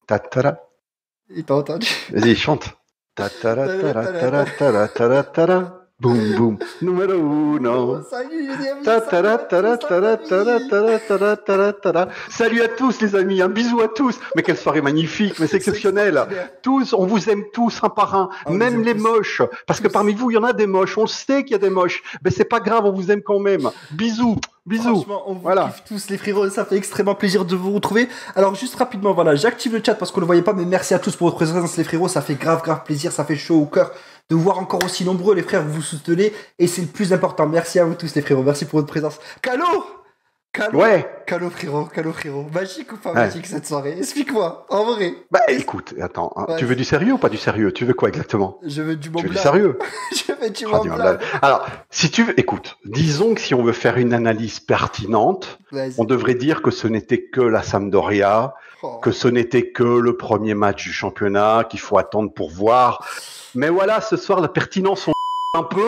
Ta-ta-ra. Il t'a entendu. Vas-y, chante. Ta-ta-ra-ta-ra-ta-ra-ta-ra-ta-ra. Boum, boum. Numéro uno. Salut les amis, Ta-ta-ra-ta-ra-ta-ra-ta-ra-ta-ra-ta-ra-ta-ra. Salut à tous les amis, un bisou à tous. Mais quelle soirée magnifique, mais c'est exceptionnel. Tous, on vous aime tous un par un, même les moches. Parce que parmi vous, il y en a des moches. On le sait qu'il y a des moches. Mais c'est pas grave, on vous aime quand même. Bisous. Bisous. Franchement, on vous kiffe tous les frérots, ça fait extrêmement plaisir de vous retrouver. Alors juste rapidement, voilà, j'active le chat parce qu'on ne le voyait pas, mais merci à tous pour votre présence les frérots, ça fait grave plaisir, ça fait chaud au cœur de vous voir encore aussi nombreux les frères, vous soutenez et c'est le plus important. Merci à vous tous les frérots, merci pour votre présence. Calo, ouais. Calo frérot, magique ou pas magique cette soirée? Explique-moi, en vrai. Bah écoute, attends, hein, tu veux du sérieux ou pas du sérieux? Tu veux quoi exactement? Je veux du Mont Blanc. Tu veux du sérieux? Je veux du Mont Blanc. Alors, si tu veux, écoute, disons que si on veut faire une analyse pertinente, on devrait dire que ce n'était que la Sampdoria, que ce n'était que le premier match du championnat, qu'il faut attendre pour voir. Mais voilà, ce soir, la pertinence, un peu,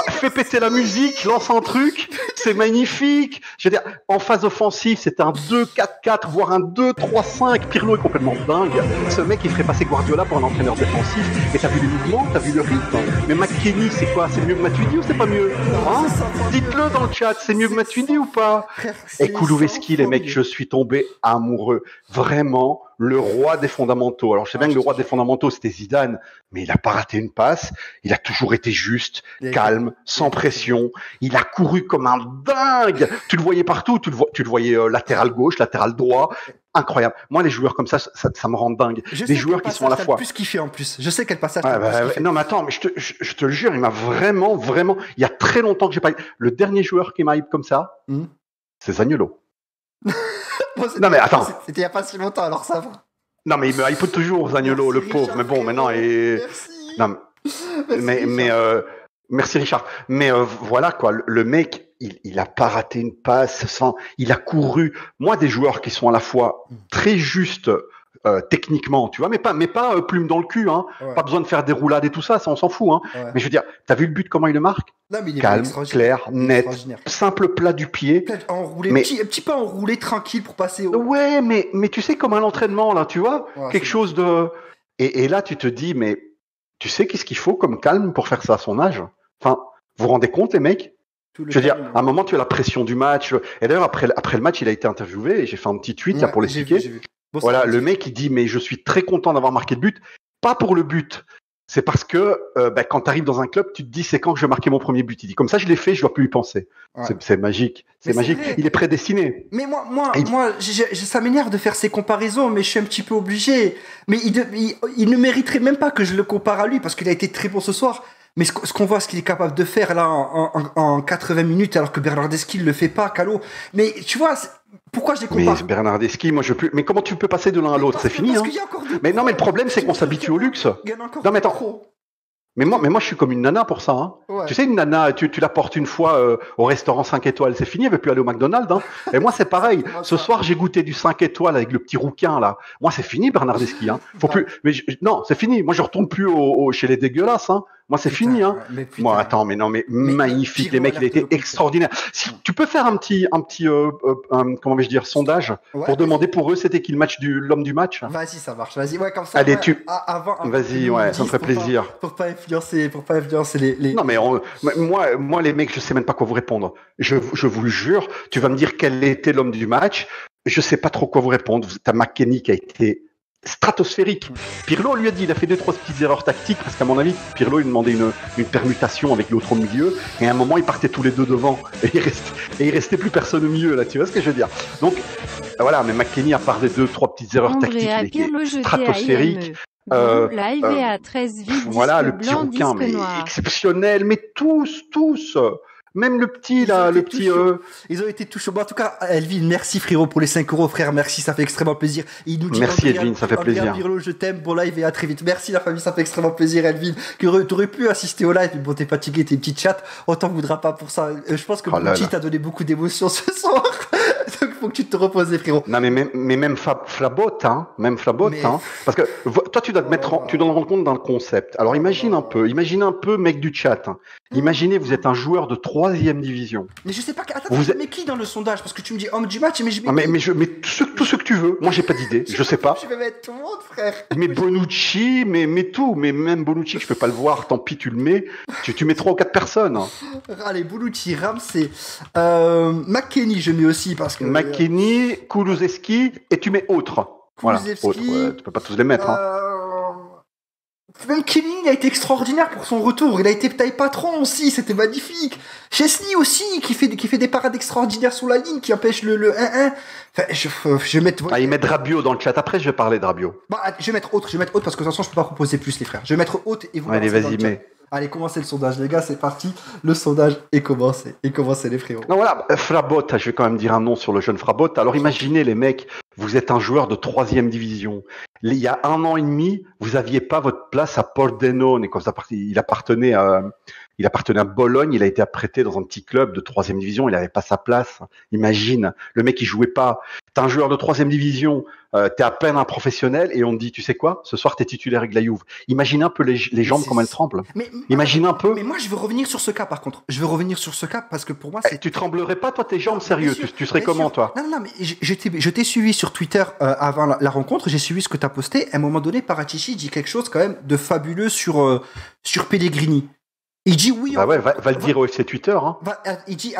fais péter la musique, lance un truc, c'est magnifique. Je veux dire, en phase offensive, c'était un 2-4-4, voire un 2-3-5. Pirlo est complètement dingue. Ce mec, il ferait passer Guardiola pour un entraîneur défensif. Et t'as vu les mouvements, t'as vu le rythme. Mais McKennie, c'est quoi? C'est mieux que Matuidi ou c'est pas mieux? Hein? Dites-le dans le chat, c'est mieux que Matuidi ou pas? Et Kulusevski, les mecs, je suis tombé amoureux. Vraiment, le roi des fondamentaux. Alors, je sais bien que le roi des fondamentaux, c'était Zidane, mais il a pas raté une passe. Il a toujours été juste, calme, sans pression. Il a couru comme un dingue. Tu le voyais partout. Tu le voyais latéral gauche, latéral droit. Incroyable. Moi, les joueurs comme ça me rend dingue. Des joueurs qui sont à la fois. Plus kiffé en plus. Je sais quel passage. Non, mais attends, mais je te le jure, il m'a vraiment. Il y a très longtemps que j'ai pas. Le dernier joueur qui m'a hype comme ça, c'est Zaniolo. Non mais attends. C'était il y a pas si longtemps, alors ça va. Non mais il me hype toujours Zaniolo, le pauvre. Mais bon, maintenant merci Richard. Mais voilà quoi, le mec, il a pas raté une passe, il a couru. Moi, des joueurs qui sont à la fois très justes techniquement, tu vois, mais pas plume dans le cul, hein. Ouais. Pas besoin de faire des roulades et tout ça, on s'en fout, hein. Ouais. Mais je veux dire, t'as vu le but, comment il le marque? Non, mais il est calme, clair, net, simple plat du pied. Enroulé, mais... petit peu enroulé, tranquille pour passer au... Ouais, mais tu sais, comme un entraînement, là, tu vois, quelque chose de... Et là, tu te dis, mais tu sais qu'est-ce qu'il faut comme calme pour faire ça à son âge? Enfin, vous vous rendez compte, les mecs? Je veux dire, à un moment, tu as la pression du match. Et d'ailleurs, après le match, il a été interviewé et j'ai fait un petit tweet là pour l'expliquer. Voilà, le mec, il dit, mais je suis très content d'avoir marqué le but. Pas pour le but. C'est parce que quand tu arrives dans un club, tu te dis, c'est quand que je vais marquer mon premier but. Il dit, comme ça, je l'ai fait, je dois plus y penser. Ouais. C'est magique. C'est magique. Il est prédestiné. Mais moi, ça m'énerve de faire ces comparaisons, mais je suis un petit peu obligé. Mais il ne mériterait même pas que je le compare à lui, parce qu'il a été très bon ce soir. Mais ce qu'on voit, ce qu'il est capable de faire là en 80 minutes, alors que Bernardeschi ne le fait pas, Calo. Mais tu vois, pourquoi je les compare? Mais Bernardeschi, moi je peux. Mais comment tu peux passer de l'un à l'autre? C'est fini, hein. Mais non, mais le problème, c'est qu'on s'habitue au luxe. Non, mais attends. Mais moi, je suis comme une nana pour ça. Hein. Ouais. Tu sais, une nana, tu la portes une fois au restaurant 5 étoiles, c'est fini, elle veut plus aller au McDonald's. Hein. Et moi, c'est pareil. Ce soir, j'ai goûté du 5 étoiles avec le petit rouquin, là. Moi, c'est fini, Bernardeschi. Hein. Faut plus... non, c'est fini. Moi, je retourne plus chez les dégueulasses. Hein. Moi, c'est fini. Hein. Moi, attends, mais magnifique. Les mecs, il a été extraordinaire. Si tu peux faire un petit comment vais-je dire, sondage pour demander pour eux, c'était qui l'homme du match? Vas-y, ça marche. Vas-y, ouais, comme ça. Allez, avant, vas-y, ouais, ça me ferait plaisir. Pour pas influencer les... Non, mais moi, les mecs, je sais même pas quoi vous répondre. Je vous le jure. Tu vas me dire quel était l'homme du match. Je sais pas trop quoi vous répondre. T'as McKennie qui a été stratosphérique. Pirlo lui a dit, il a fait 2-3 petites erreurs tactiques parce qu'à mon avis, Pirlo il demandait une permutation avec l'autre au milieu et à un moment ils partaient tous les deux devant et il restait plus personne au milieu là, tu vois ce que je veux dire. Donc voilà, mais McKennie à part des 2-3 petites erreurs tactiques, il était stratosphérique. Voilà, le petit rouquin, mais exceptionnel, mais tous. Même le petit, là, le petit... Ils ont été tout chauds. Bon, en tout cas, Elvin, merci frérot pour les 5 €, frère, merci, ça fait extrêmement plaisir. Il nous dit merci Elvin, ça fait plaisir. Pirlo, je t'aime, bon live et à très vite. Merci la famille, ça fait extrêmement plaisir, Elvin. T'aurais pu assister au live, mais bon, t'es fatigué, t'es petite chatte, on t'en voudra pas pour ça. Je pense que Bouchy t'a donné beaucoup d'émotions ce soir. Donc, faut que tu te reposes, frérot. Non, mais même Flabot, hein. Parce que toi, tu dois te rendre compte d'un concept. Alors, imagine un peu, mec du chat. Hein. Imaginez, vous êtes un joueur de 3e division. Mais je sais pas, attends, mais qui dans le sondage? Parce que tu me dis homme du match, mais tous ceux que tout ce que tu veux. Moi, j'ai pas d'idée. Je sais pas. Je vais mettre tout le monde, frère. Mais Bonucci, mais tout. Mais même Bonucci, je peux pas le voir. Tant pis, tu le mets. Tu mets 3 ou 4 personnes. Allez, Bonucci, Ramsey. McKennie, je mets aussi parce que. McKennie, Kulusevski, et tu mets autre. Voilà. Autre, tu peux pas tous les mettre. Même Kenny, il a été extraordinaire pour son retour. Il a été taille patron aussi, c'était magnifique. Chesney aussi, qui fait des parades extraordinaires sur la ligne, qui empêche le 1-1. Enfin, je vais mettre. Il met Rabiot dans le chat. Après, je vais parler de Rabiot. Bah, je vais mettre autre parce que de toute façon, je peux pas proposer plus, les frères. Je vais mettre autre et vous. Allez, vas-y, mets. Allez, commencez le sondage, les gars, c'est parti. Le sondage est commencé. Et commencez, les frérots. Non, voilà, Frabot, je vais quand même dire un nom sur le jeune Frabot. Alors, imaginez, les mecs, vous êtes un joueur de 3e division. Il y a 1 an et demi, vous aviez pas votre place à Pordenone. Et quand il appartenait à Bologne, il a été prêté dans un petit club de 3e division, il avait pas sa place. Imagine, le mec, il jouait pas. T'es un joueur de 3e division, t'es à peine un professionnel, et on te dit, tu sais quoi, ce soir, t'es titulaire avec la Juve. Imagine un peu les jambes, comment elles tremblent. Imagine un peu. Mais moi, je veux revenir sur ce cas, par contre. Je veux revenir sur ce cas, parce que pour moi, tu tremblerais pas, toi, tes jambes, sérieux? Tu serais comment, toi? Non, mais je t'ai suivi sur Twitter avant la rencontre, j'ai suivi ce que t'as posté. À un moment donné, Paratici dit quelque chose quand même de fabuleux sur Pellegrini. Il dit oui. Va le dire au FC Twitter. Hein. Il dit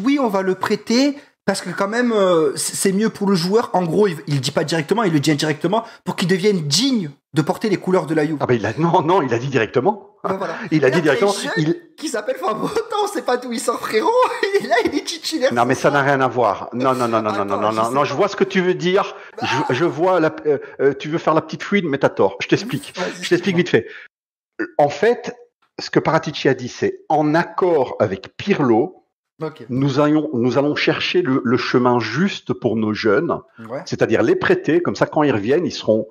oui, on va le prêter parce que quand même c'est mieux pour le joueur. En gros, il dit pas directement, il le dit indirectement pour qu'il devienne digne de porter les couleurs de la Juve. Ah ben non, il a dit directement. Voilà. Il a dit directement. Qui s'appelle Fabio, on sait pas d'où il sort, frérot. Et là, il est titulaire. Non, mais ça n'a rien à voir. Non, je vois ce que tu veux dire. Je vois tu veux faire la petite fouine, mais t'as tort. Je t'explique vite fait. En fait, ce que Paratici a dit, c'est en accord avec Pirlo, nous allons chercher le chemin juste pour nos jeunes, c'est-à-dire les prêter, comme ça quand ils reviennent, ils seront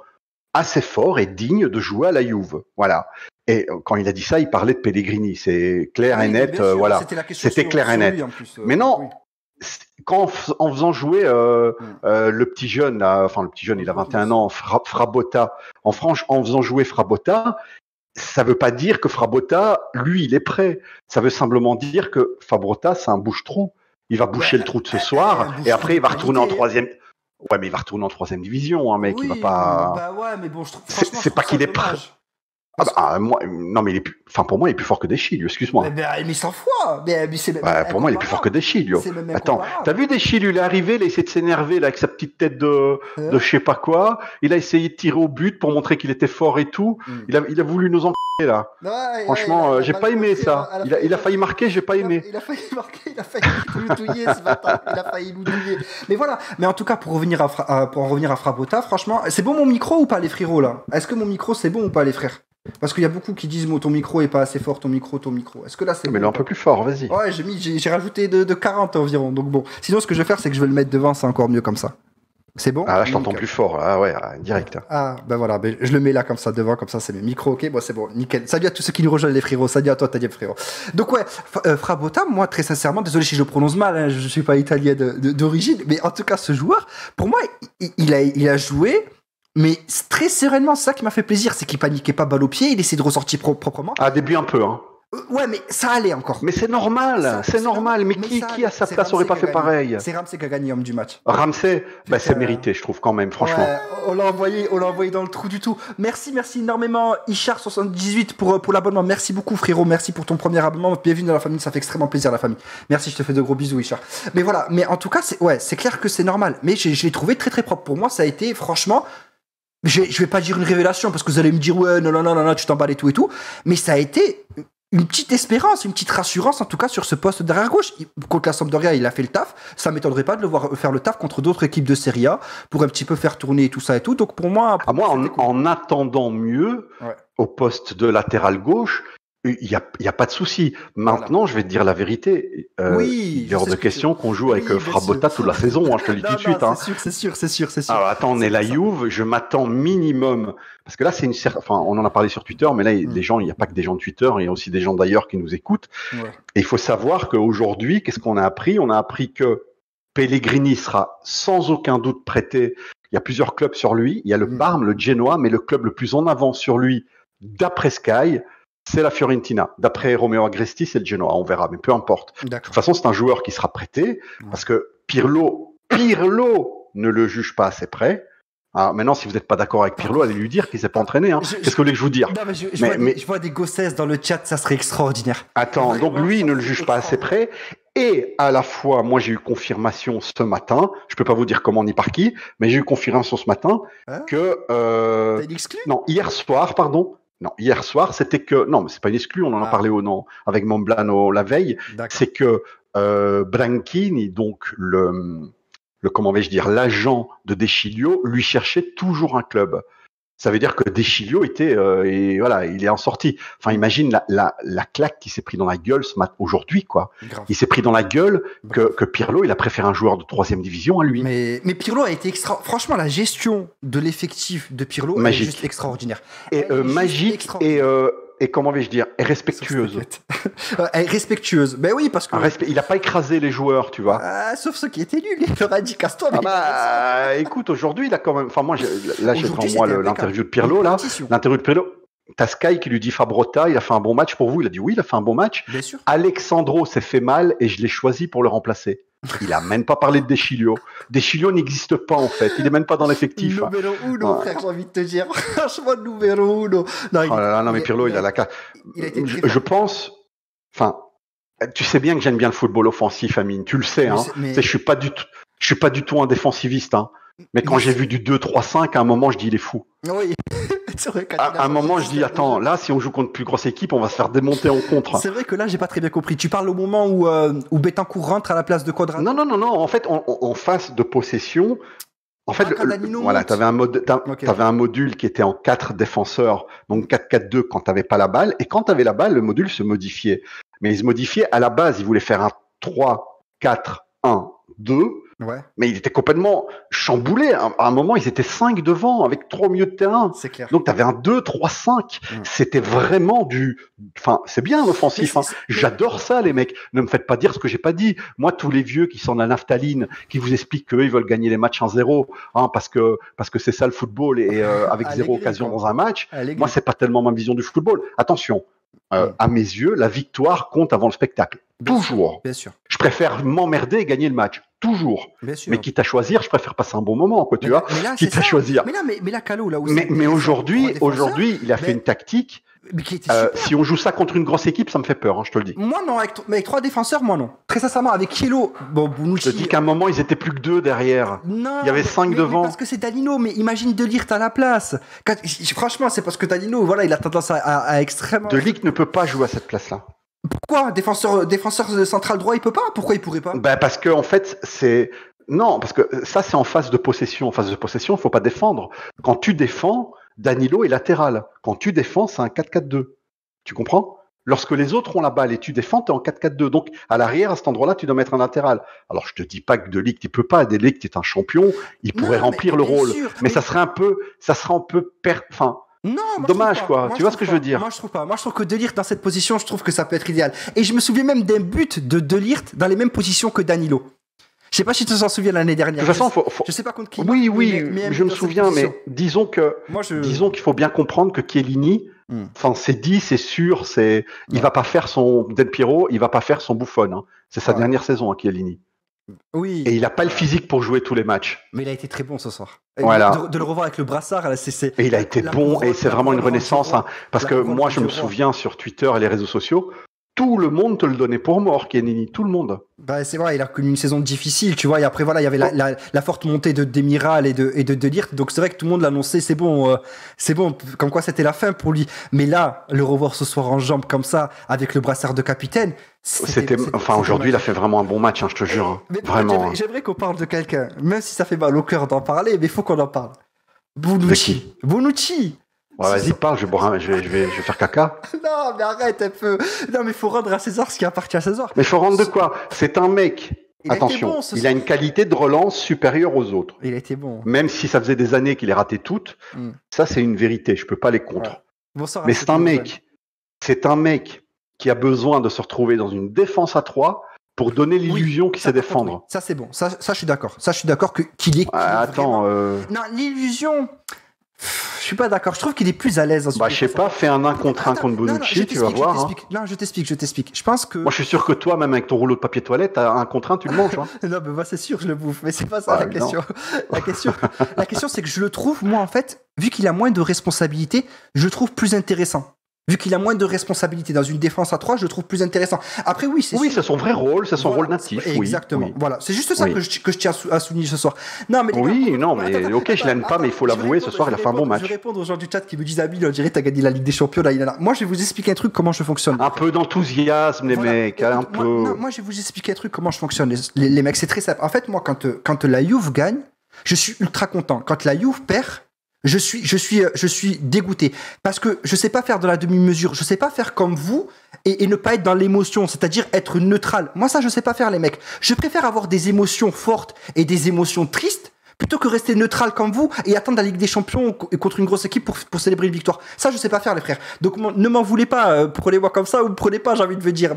assez forts et dignes de jouer à la Juve. Voilà. Et quand il a dit ça, il parlait de Pellegrini, c'est clair et net, voilà. C'était clair et net. Mais non, en faisant jouer le petit jeune, il a 21 ans, Frabotta, en faisant jouer Frabotta, ça veut pas dire que Frabotta, lui, il est prêt. Ça veut simplement dire que Frabotta, c'est un bouche-trou. Il va boucher le trou de ce soir et après il va retourner en 3e. Ouais, mais il va retourner en 3e division, hein, mec. Oui, il va pas. Bah ouais, mais bon, je trouve. C'est pas qu'il est prêt. Non, mais pour moi, il est plus fort que Deschilio, excuse-moi. Mais 100 fois. Pour moi, il est plus fort que Deschilio. Attends, t'as vu Deschilio, il est arrivé, il a essayé de s'énerver là, avec sa petite tête de je sais pas quoi. Il a essayé de tirer au but pour montrer qu'il était fort et tout. Il a voulu nous enculer là. Franchement, j'ai pas aimé ça. Il a failli marquer, j'ai pas aimé. Il a failli marquer, il a failli nous douiller ce matin. Il a failli nous douiller. Mais voilà. Mais en tout cas, pour en revenir à Frabotta, franchement, c'est bon mon micro ou pas les frérots là? Est-ce que mon micro c'est bon ou pas les frères? Parce qu'il y a beaucoup qui disent ton micro est pas assez fort, ton micro. Est-ce que là c'est Mais là un peu plus fort, vas-y. Ouais, j'ai rajouté de 40 environ, donc bon. Sinon ce que je vais faire c'est que je vais le mettre devant, c'est encore mieux comme ça. C'est bon? Ah là je t'entends plus fort, ah ouais, direct. Ah ben voilà, je le mets là comme ça devant, comme ça c'est mes micros, ok? Bon c'est bon, nickel. Salut à tous ceux qui nous rejoignent les frérots, salut à toi Tadieb frérot. Donc ouais, Frabotta, moi très sincèrement, désolé si je le prononce mal, hein, je suis pas italien d'origine, mais en tout cas ce joueur, pour moi il a joué... Mais très sereinement, c'est ça qui m'a fait plaisir, c'est qu'il paniquait pas balle au pied, il essayait de ressortir proprement. Ah, début un peu, hein. Ouais, mais ça allait encore. Mais c'est normal, c'est normal. Mais qui à sa place aurait pas fait pareil? C'est Ramsey qui a gagné homme du match. Ramsey, c'est mérité, je trouve quand même, franchement. Ouais, on l'a envoyé dans le trou du tout. Merci énormément, Ishar78 pour l'abonnement. Merci beaucoup, frérot. Merci pour ton premier abonnement. Bienvenue dans la famille, ça fait extrêmement plaisir, la famille. Merci, je te fais de gros bisous, Ishar. Mais voilà, mais en tout cas, c'est clair que c'est normal. Mais je l'ai trouvé très très propre. Pour moi, ça a été, franchement. Je vais pas dire une révélation parce que vous allez me dire ouais non tu t'emballes et tout, mais ça a été une petite espérance, une petite rassurance en tout cas sur ce poste d'arrière gauche. Contre la Sampdoria, il a fait le taf. Ça m'étonnerait pas de le voir faire le taf contre d'autres équipes de Serie A pour un petit peu faire tourner tout ça et tout. Donc pour moi, en attendant mieux au poste de latéral gauche. Il y a pas de souci. Maintenant, je vais te dire la vérité. Il est hors de question qu'on joue avec Frabotta toute la saison. Je te le dis tout de suite. C'est sûr. Alors attends, on est la Juve. Je m'attends minimum parce que là, on en a parlé sur Twitter, mais là, les gens, il n'y a pas que des gens de Twitter, il y a aussi des gens d'ailleurs qui nous écoutent. Ouais. Et il faut savoir qu'aujourd'hui, qu'est-ce qu'on a appris? On a appris que Pellegrini sera sans aucun doute prêté. Il y a plusieurs clubs sur lui. Il y a le Parme, le Genoa, mais le club le plus en avant sur lui, d'après Sky, c'est la Fiorentina. D'après Romeo Agresti, c'est le Genoa. On verra, mais peu importe. De toute façon, c'est un joueur qui sera prêté parce que Pirlo ne le juge pas assez près. Alors maintenant, si vous n'êtes pas d'accord avec Pirlo, allez lui dire qu'il s'est pas entraîné. Hein. Qu'est-ce que vous voulez que je vous dise? Non, je vois des gossesses dans le chat, ça serait extraordinaire. Attends, donc lui, il ne le juge pas assez près. Et à la fois, moi, j'ai eu confirmation ce matin. Je peux pas vous dire comment ni par qui, mais j'ai eu confirmation ce matin que t'as une exclu? Non, hier soir, pardon. Non, hier soir, c'était que non, mais c'est pas une exclu. On en a parlé avec Momblano la veille. C'est que Branchini, donc le comment vais-je dire, l'agent de De Sciglio, lui cherchait toujours un club. Ça veut dire que De Sciglio était et voilà, il est en sortie. Enfin, imagine la claque qui s'est pris dans la gueule aujourd'hui, quoi. Grave. Il s'est pris dans la gueule que Pirlo, il a préféré un joueur de 3e division à lui. Mais Pirlo a été franchement, la gestion de l'effectif de Pirlo est juste extraordinaire. Et magique et comment vais-je dire, est respectueuse. Respectueuse. Ben oui, parce que il n'a pas écrasé les joueurs, tu vois. Sauf ceux qui étaient nuls. Il leur a dit casse-toi. Écoute, aujourd'hui, il a quand même. Enfin, moi, là, j'ai devant moi l'interview de Pirlo, là. L'interview de Pirlo. T'as Sky qui lui dit Fabrota, il a fait un bon match pour vous. Il a dit oui, il a fait un bon match. Bien sûr. Alexandro s'est fait mal et je l'ai choisi pour le remplacer. Il a même pas parlé de De Sciglio. De Sciglio n'existe pas en fait. Il est même pas dans l'effectif. Numéro uno, frère, j'ai envie de te dire. Franchement, numéro uno. Non, mais Pirlo, il a la carte. Je pense. Enfin, tu sais bien que j'aime bien le football offensif, Amine. Tu le sais, hein. Je suis pas du tout un défensiviste, hein. Mais quand j'ai vu du 2-3-5, à un moment, je dis il est fou. Oui. À un moment, je dis attends, là, si on joue contre plus grosse équipe, on va se faire démonter en contre. C'est vrai que là, j'ai pas très bien compris. Tu parles au moment où Betancourt rentre à la place de Quadrado. Non. En fait, en phase de possession, en fait, voilà, t'avais un module qui était en 4 défenseurs, donc 4-4-2 quand t'avais pas la balle, et quand t'avais la balle, le module se modifiait. Mais il se modifiait à la base. Il voulait faire un 3-4-1-2. Ouais. Mais il était complètement chamboulé. À un moment, ils étaient 5 devant avec 3 au milieu de terrain. C'est clair. Donc, tu avais un 2-3-5. C'était vraiment Enfin, c'est bien l'offensif. Hein. J'adore ça, les mecs. Ne me faites pas dire ce que j'ai pas dit. Moi, tous les vieux qui sont de la naphtaline, qui vous expliquent qu'eux, ils veulent gagner les matchs en 0, hein, parce que c'est ça le football et avec 0 occasion dans un match. Moi, c'est pas tellement ma vision du football. Attention. À mes yeux, la victoire compte avant le spectacle. Toujours. Bien sûr. Je préfère m'emmerder et gagner le match. Toujours. Bien sûr. Mais quitte à choisir, je préfère passer un bon moment, quoi, tu vois. Quitte à choisir. Mais là, Calo, là où mais aujourd'hui, il a fait une tactique. Si on joue ça contre une grosse équipe, ça me fait peur, hein, je te le dis. Moi, non. Avec 3 défenseurs, moi, non. Très sincèrement, avec Chiellot, Bonucci. Je te dis qu'à un moment, ils étaient plus que 2 derrière. Non. Il y avait 5 devant. Mais parce que c'est Danilo, mais imagine De Ligt à la place. Franchement, c'est parce que Danilo, voilà, il a tendance à extrêmement. De Ligt ne peut pas jouer à cette place-là. Pourquoi défenseur central droit, il peut pas? Pourquoi il pourrait pas? Parce que en fait, non, parce que ça c'est en phase de possession. En phase de possession, il faut pas défendre. Quand tu défends, Danilo est latéral. Quand tu défends, c'est un 4-4-2. Tu comprends? Lorsque les autres ont la balle et tu défends, tu es en 4-4-2. Donc à l'arrière, à cet endroit-là, tu dois mettre un latéral. Alors je te dis pas que De Ligt il peut pas. De Ligt est un champion, il pourrait remplir le rôle. Mais ça serait un peu, Non, dommage quoi. Tu vois ce que je veux dire? Moi je trouve pas. Moi je trouve que De Ligt dans cette position, je trouve que ça peut être idéal. Et je me souviens même d'un but de De Ligt dans les mêmes positions que Danilo. Je sais pas si tu t'en souviens l'année dernière. De toute façon, je sais pas contre qui. Oui, mais je me souviens, mais disons qu'il faut bien comprendre que Chiellini, c'est dit, c'est sûr, il va pas faire son Del Piero, il va pas faire son Buffon. Hein. C'est sa dernière saison, hein, Chiellini. Oui. Et il a pas le physique pour jouer tous les matchs. Mais il a été très bon ce soir. Voilà. De le revoir avec le brassard, et il a été bon, et c'est vraiment une renaissance. Hein, parce que moi, je me souviens sur Twitter et les réseaux sociaux, tout le monde te le donnait pour mort, Chiellini, tout le monde. C'est vrai, il a connu une saison difficile, tu vois, et après voilà, il y avait la forte montée de Demiral et de Ligt, donc c'est vrai que tout le monde l'annonçait, c'est bon, comme quoi c'était la fin pour lui. Mais là, le revoir ce soir en jambes comme ça, avec le brassard de capitaine, aujourd'hui, il a fait vraiment un bon match, hein, je te jure, hein. Vraiment. J'aimerais qu'on parle de quelqu'un, même si ça fait mal au cœur d'en parler, mais il faut qu'on en parle. Bonucci. Ouais, vas-y, parle, je vais faire caca. Non, mais arrête un peu. Non, mais il faut rendre à César ce qui appartient à César. Mais il faut rendre de quoi? C'est un mec. Attention, il a une qualité de relance supérieure aux autres. Il a été bon. Même si ça faisait des années qu'il les ratait toutes, ça c'est une vérité, je peux pas les contre. Ouais. Bonsoir. Mais c'est un mec qui a besoin de se retrouver dans une défense à 3 pour donner l'illusion qu'il sait défendre. Oui. Ça c'est bon, ça je suis d'accord. Ça je suis d'accord qu'il est. Attends. Non, l'illusion. suis pas d'accord. Je trouve qu'il est plus à l'aise dans je sais pas, fais un 1 contre 1 contre Bonucci, tu vas voir. Non, je t'explique. Je pense que. Moi, je suis sûr que toi, même avec ton rouleau de papier toilette, à 1 contre 1, tu le manges. Hein. Non, mais moi, c'est sûr, je le bouffe. Mais c'est pas ça la question. La question, c'est que je le trouve, moi, en fait, vu qu'il a moins de responsabilités, je le trouve plus intéressant. Vu qu'il a moins de responsabilités dans une défense à 3, je le trouve plus intéressant. Après, oui, c'est son vrai rôle, c'est son rôle natif. Exactement. Oui. Voilà, c'est juste ça que je tiens à souligner ce soir. Non, mais je l'aime pas, mais il faut l'avouer, ce soir, il a fait un bon match. Je vais répondre aux gens du chat qui me disent Amine, on dirait que t'as gagné la Ligue des Champions. Là. Moi, je vais vous expliquer un truc, comment je fonctionne. Un peu d'enthousiasme, les mecs, un peu. Moi, je vais vous expliquer un truc, comment je fonctionne. Les mecs, c'est très simple. En fait, moi, quand la Juve gagne, je suis ultra content. Quand la Juve perd, je suis dégoûté parce que je sais pas faire de la demi-mesure, je sais pas faire comme vous et ne pas être dans l'émotion, c'est-à-dire être neutral. Moi ça je sais pas faire les mecs. Je préfère avoir des émotions fortes et des émotions tristes plutôt que rester neutral comme vous et attendre la Ligue des Champions contre une grosse équipe pour célébrer une victoire. Ça, je sais pas faire, les frères. Donc, ne m'en voulez pas, prenez-moi comme ça ou prenez pas, j'ai envie de vous dire.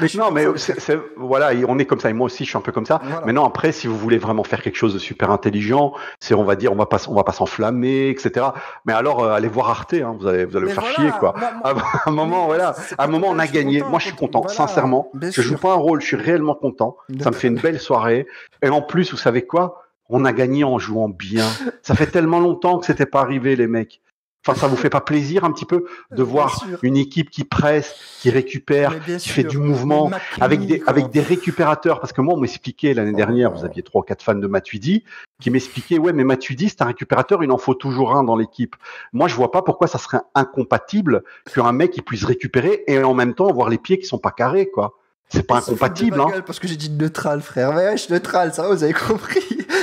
Voilà, on est comme ça et moi aussi, je suis un peu comme ça. Voilà. Maintenant, après, si vous voulez vraiment faire quelque chose de super intelligent, c'est, on va dire, on va pas s'enflammer, etc. Mais alors, allez voir Arte, hein, vous allez le faire chier, quoi. À un moment, on a gagné. Moi, je suis content, sincèrement. Je joue pas un rôle, je suis réellement content. Ça me fait une belle soirée. Et en plus, vous savez quoi? On a gagné en jouant bien. Ça fait tellement longtemps que c'était pas arrivé, les mecs. Enfin, ça vous fait pas plaisir un petit peu de voir une équipe qui presse, qui récupère, qui fait du mouvement, avec des récupérateurs. Parce que moi, on m'expliquait l'année dernière, vous aviez 3 ou 4 fans de Matuidi, qui m'expliquaient, ouais, mais Matuidi, c'est un récupérateur, il en faut toujours un dans l'équipe. Moi, je vois pas pourquoi ça serait incompatible qu'un mec, il puisse récupérer et en même temps avoir les pieds qui sont pas carrés, quoi. C'est pas incompatible, hein. Parce que j'ai dit neutral, frère. Mais ouais, je suis neutral, ça, vous avez compris.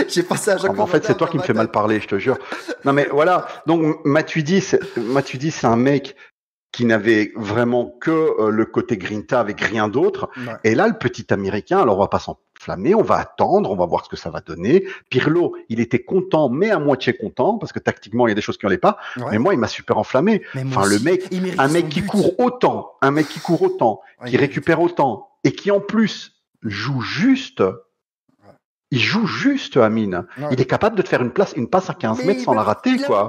J'ai pensé à Jacques. En fait, c'est toi qui me fais mal parler, je te jure. Non, mais voilà. Donc, Matuidi, c'est un mec qui n'avait vraiment que le côté grinta avec rien d'autre. Ouais. Et là, le petit Américain, alors on va pas s'enflammer, on va attendre, on va voir ce que ça va donner. Pirlo, il était content, mais à moitié content, parce que tactiquement, il y a des choses qui n'allaient pas. Ouais. Mais moi, il m'a super enflammé. Enfin, le mec, un mec qui court autant, qui récupère autant, et qui en plus joue juste. Il joue juste, Amine. Ouais. Il est capable de te faire une passe à 15 mètres sans la rater, quoi.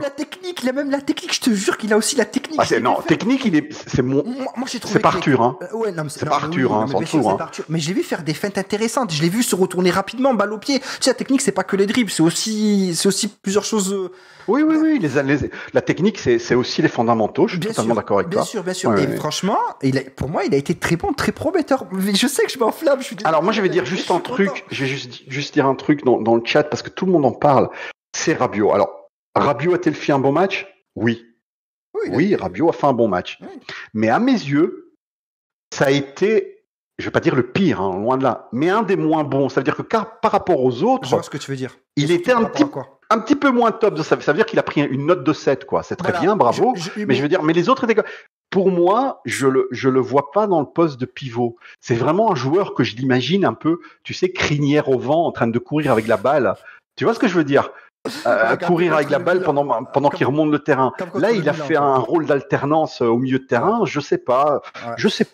Il a même la technique, je te jure qu'il a aussi la technique. Technique, c'est pas Arthur, hein. Ouais, non, c'est pas Arthur, hein, sans tout, hein. Mais j'ai vu faire des feintes intéressantes. Je l'ai vu se retourner rapidement, balle au pied. Tu sais, la technique, c'est pas que les dribbles, c'est aussi plusieurs choses. Oui. La technique, c'est aussi les fondamentaux. Je suis totalement d'accord avec toi. Bien sûr. Ouais, et franchement, pour moi, il a été très bon, très prometteur. Je sais que je m'enflamme. Alors, moi, je vais dire juste un truc. Je vais juste dire un truc dans le chat parce que tout le monde en parle. C'est Rabiot. Alors, Rabiot a-t-il fait un bon match? Oui. Oui, Rabiot a fait un bon match. Oui. Mais à mes yeux, ça a été, je vais pas dire le pire, hein, loin de là, mais un des moins bons. Ça veut dire que par rapport aux autres, je vois ce que tu veux dire. Il était un petit peu moins top. Ça veut dire qu'il a pris une note de 7, quoi. C'est très bien, bravo. Mais je veux dire, mais les autres étaient. Pour moi, je le vois pas dans le poste de pivot. C'est vraiment un joueur que je l'imagine un peu, tu sais, crinière au vent, en train de courir avec la balle. Tu vois ce que je veux dire? Courir avec la balle pendant qu'il remonte le terrain. Là, il a fait un rôle d'alternance au milieu de terrain. Je sais pas.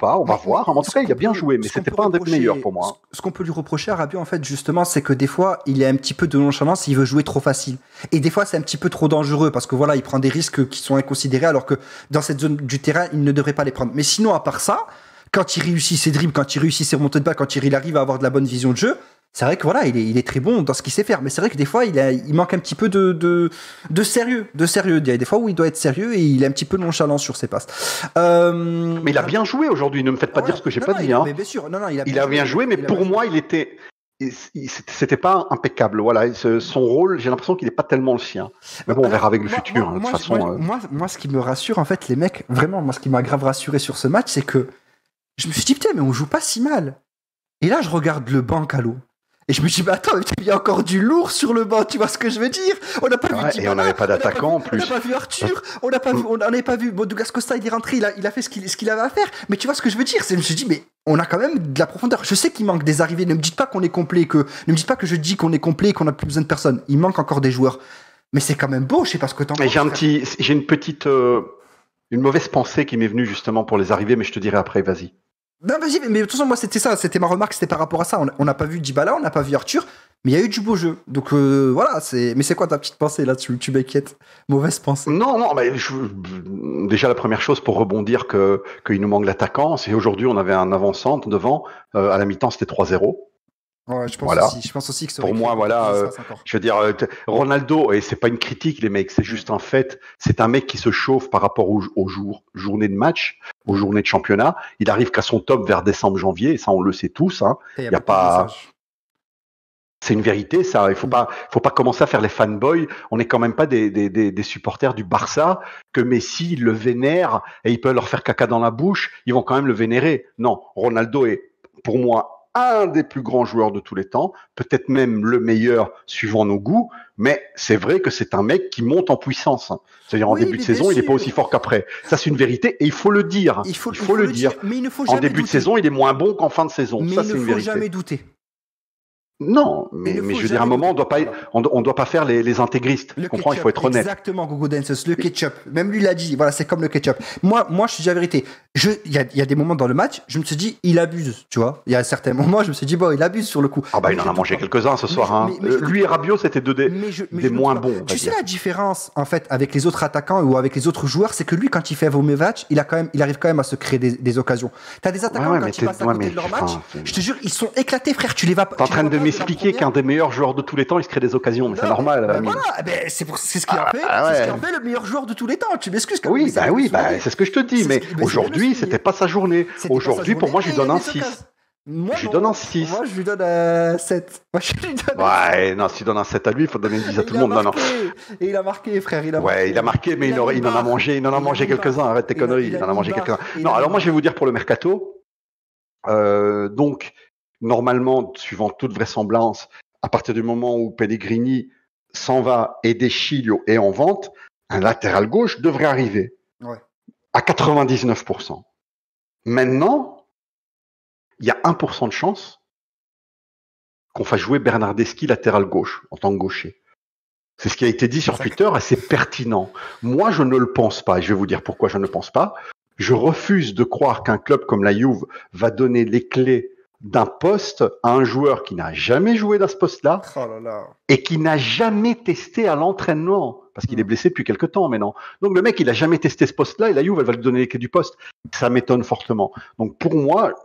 On va voir. En tout cas, il a bien joué, mais c'était pas un des meilleurs pour moi. Ce qu'on peut lui reprocher à Rabiot, en fait, justement, c'est que des fois, il a un petit peu de nonchalance. Il veut jouer trop facile. Et des fois, c'est un petit peu trop dangereux parce que voilà, il prend des risques qui sont inconsidérés, alors que dans cette zone du terrain, il ne devrait pas les prendre. Mais sinon, à part ça, quand il réussit ses dribbles, quand il réussit ses remontées de balle, quand il arrive à avoir de la bonne vision de jeu, c'est vrai que voilà, il est très bon dans ce qu'il sait faire, mais c'est vrai que des fois, il manque un petit peu de sérieux. Il y a des fois où il doit être sérieux et il est un petit peu nonchalant sur ses passes. Mais il a bien joué aujourd'hui, ne me faites pas dire ce que j'ai pas dit. Hein. Mais bien sûr, il a bien joué, mais pour moi, c'était pas impeccable. Voilà, son rôle, j'ai l'impression qu'il est pas tellement le sien. Mais bon, on verra avec le futur. De toute façon. Moi, ce qui me rassure, en fait, les mecs, vraiment, moi, ce qui m'a grave rassuré sur ce match, c'est que je me suis dit, putain, mais on joue pas si mal. Et là, je regarde le banc, Calo. Et je me dis, mais attends, il y a encore du lourd sur le banc, tu vois ce que je veux dire? On n'a pas vu Dybala, et on n'avait pas d'attaquant en plus. On n'a pas vu Arthur, on n'avait pas vu Douglas Costa, il est rentré, il a fait ce qu'il avait à faire. Mais tu vois ce que je veux dire? Je me suis dit, mais on a quand même de la profondeur. Je sais qu'il manque des arrivées, ne me dites pas qu'on est complet, ne me dites pas que je dis qu'on est complet et qu'on n'a plus besoin de personne. Il manque encore des joueurs. Mais c'est quand même beau, je sais pas ce que t'en penses. J'ai une mauvaise pensée qui m'est venue justement pour les arrivées, mais je te dirai après, vas-y. Non, vas-y, mais de toute façon, moi, c'était ça. C'était ma remarque, c'était par rapport à ça. On n'a pas vu Dybala, on n'a pas vu Arthur. Mais il y a eu du beau jeu. Donc voilà, mais c'est quoi ta petite pensée là? Tu m'inquiètes. Mauvaise pensée. Non, mais déjà la première chose pour rebondir qu'il nous manque l'attaquant, c'est aujourd'hui on avait un avant-centre devant, à la mi-temps c'était 3-0. Ouais, je pense aussi que ça aurait pour moi, voilà, je veux dire, Ronaldo, et c'est pas une critique les mecs, c'est juste un fait, c'est un mec qui se chauffe par rapport aux journées de match, aux journées de championnat. Il arrive qu'à son top vers décembre-janvier, et ça on le sait tous. Hein. Il y a pas. C'est une vérité, ça. Il faut pas commencer à faire les fanboys. On n'est quand même pas des supporters du Barça que Messi il le vénère et il peut leur faire caca dans la bouche. Ils vont quand même le vénérer. Non, Ronaldo est pour moi un des plus grands joueurs de tous les temps, peut-être même le meilleur suivant nos goûts. Mais c'est vrai que c'est un mec qui monte en puissance. C'est-à-dire en début de saison, il n'est pas aussi fort qu'après. Ça, c'est une vérité et il faut le dire. Il faut le dire. Mais il ne faut jamais en début de saison, il est moins bon qu'en fin de saison. Mais ça, c'est une vérité. Il ne faut jamais douter. Non, mais je veux dire, à un moment, on doit pas faire les intégristes. Je comprends, il faut être honnête. Exactement, Gogo Dances, le ketchup. Même lui l'a dit, voilà, c'est comme le ketchup. Moi, je te dis la vérité. Il y a des moments dans le match, je me suis dit, il abuse, tu vois. Il y a certains moments, je me suis dit, bon, il abuse sur le coup. Ah bah, il en a mangé quelques-uns ce soir. Lui et Rabiot, c'était des moins bons. Tu sais la différence, en fait, avec les autres attaquants ou avec les autres joueurs, c'est que lui, quand il fait un mauvais match, il arrive quand même à se créer des occasions. T'as des attaquants, quand ils passent à côté de leur match, je te jure, ils sont éclatés, frère. Tu les vas pas. T'es en train de m'expliquer qu'un des meilleurs joueurs de tous les temps, il se crée des occasions, mais c'est normal. Voilà, c'est ce qui a fait. C'est ce qui a fait le meilleur joueur de tous les temps. Tu m'excuses quand même. Oui, c'est ce que je te dis, mais aujourd'hui, c'était pas sa journée. Aujourd'hui, pour moi, je lui donne un 6. Je lui donne un 6. Moi, je lui donne un 7. Ouais, non, si tu donnes un 7 à lui, il faut donner une 10 à tout le monde. Non. Et il a marqué, frère. Il a marqué, mais il en a mangé quelques-uns. Arrête tes conneries. Il en a mangé quelques-uns. Non, alors moi, je vais vous dire pour le mercato. Donc, normalement, suivant toute vraisemblance, à partir du moment où Pellegrini s'en va et De Sciglio est en vente, un latéral gauche devrait arriver à 99%. Maintenant, il y a 1% de chance qu'on fasse jouer Bernardeschi latéral gauche en tant que gaucher. C'est ce qui a été dit sur Twitter et c'est pertinent. Moi, je ne le pense pas et je vais vous dire pourquoi je ne le pense pas. Je refuse de croire qu'un club comme la Juve va donner les clés d'un poste à un joueur qui n'a jamais joué dans ce poste-là et qui n'a jamais testé à l'entraînement parce qu'il est blessé depuis quelques temps maintenant. Donc le mec, il a jamais testé ce poste-là et la Juve, elle va lui donner les clés du poste. Ça m'étonne fortement. Donc pour moi,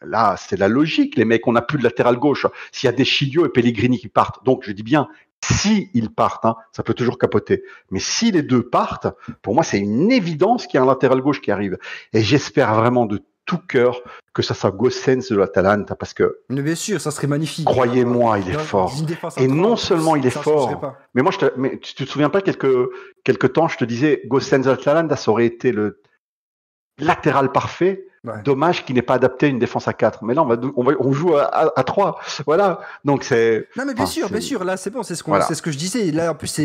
là, c'est la logique. Les mecs, on n'a plus de latéral gauche. S'il y a des Sciglio et Pellegrini qui partent, donc je dis bien, si ils partent, ça peut toujours capoter. Mais si les deux partent, pour moi, c'est une évidence qu'il y a un latéral gauche qui arrive. Et j'espère vraiment de tout cœur que ça soit Gosens de l'Atalanta parce que. Mais bien sûr, ça serait magnifique. Croyez-moi, il est fort. Et non seulement il est fort, mais moi, mais tu te souviens pas quelques temps, je te disais, Gosens de l'Atalanta, ça aurait été le latéral parfait. Ouais. Dommage qu'il n'est pas adapté à une défense à 4. Mais là, on joue à 3. Voilà. Donc c'est. Non, mais bien sûr. Là, c'est bon. C'est ce que je disais. Là, en plus,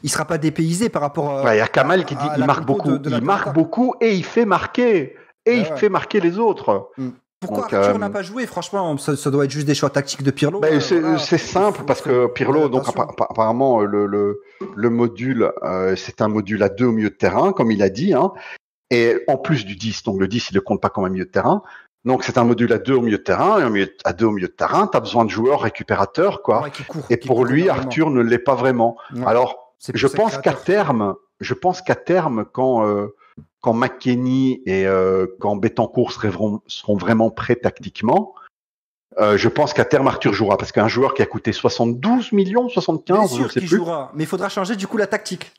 il sera pas dépaysé par rapport à. Ouais, il y a Kamal qui dit il marque beaucoup. Il marque beaucoup et il fait marquer. Et il fait marquer les autres. Pourquoi Arthur n'a pas joué? Franchement, ça doit être juste des choix tactiques de Pirlo. C'est simple parce que Pirlo, donc apparemment, le module, c'est un module à 2 au milieu de terrain, comme il a dit. Et en plus du 10, donc le 10, il ne le compte pas comme un milieu de terrain. Donc c'est un module à 2 au milieu de terrain. Et à 2 au milieu de terrain, tu as besoin de joueurs récupérateurs, quoi. Et pour lui, Arthur ne l'est pas vraiment. Ouais. Alors, je pense qu'à terme, quand McKennie et quand Betancourt seront vraiment prêts tactiquement, je pense qu'à terme Arthur jouera parce qu'un joueur qui a coûté 72 millions, 75, je ne sais plus. Jouera, mais il faudra changer du coup la tactique.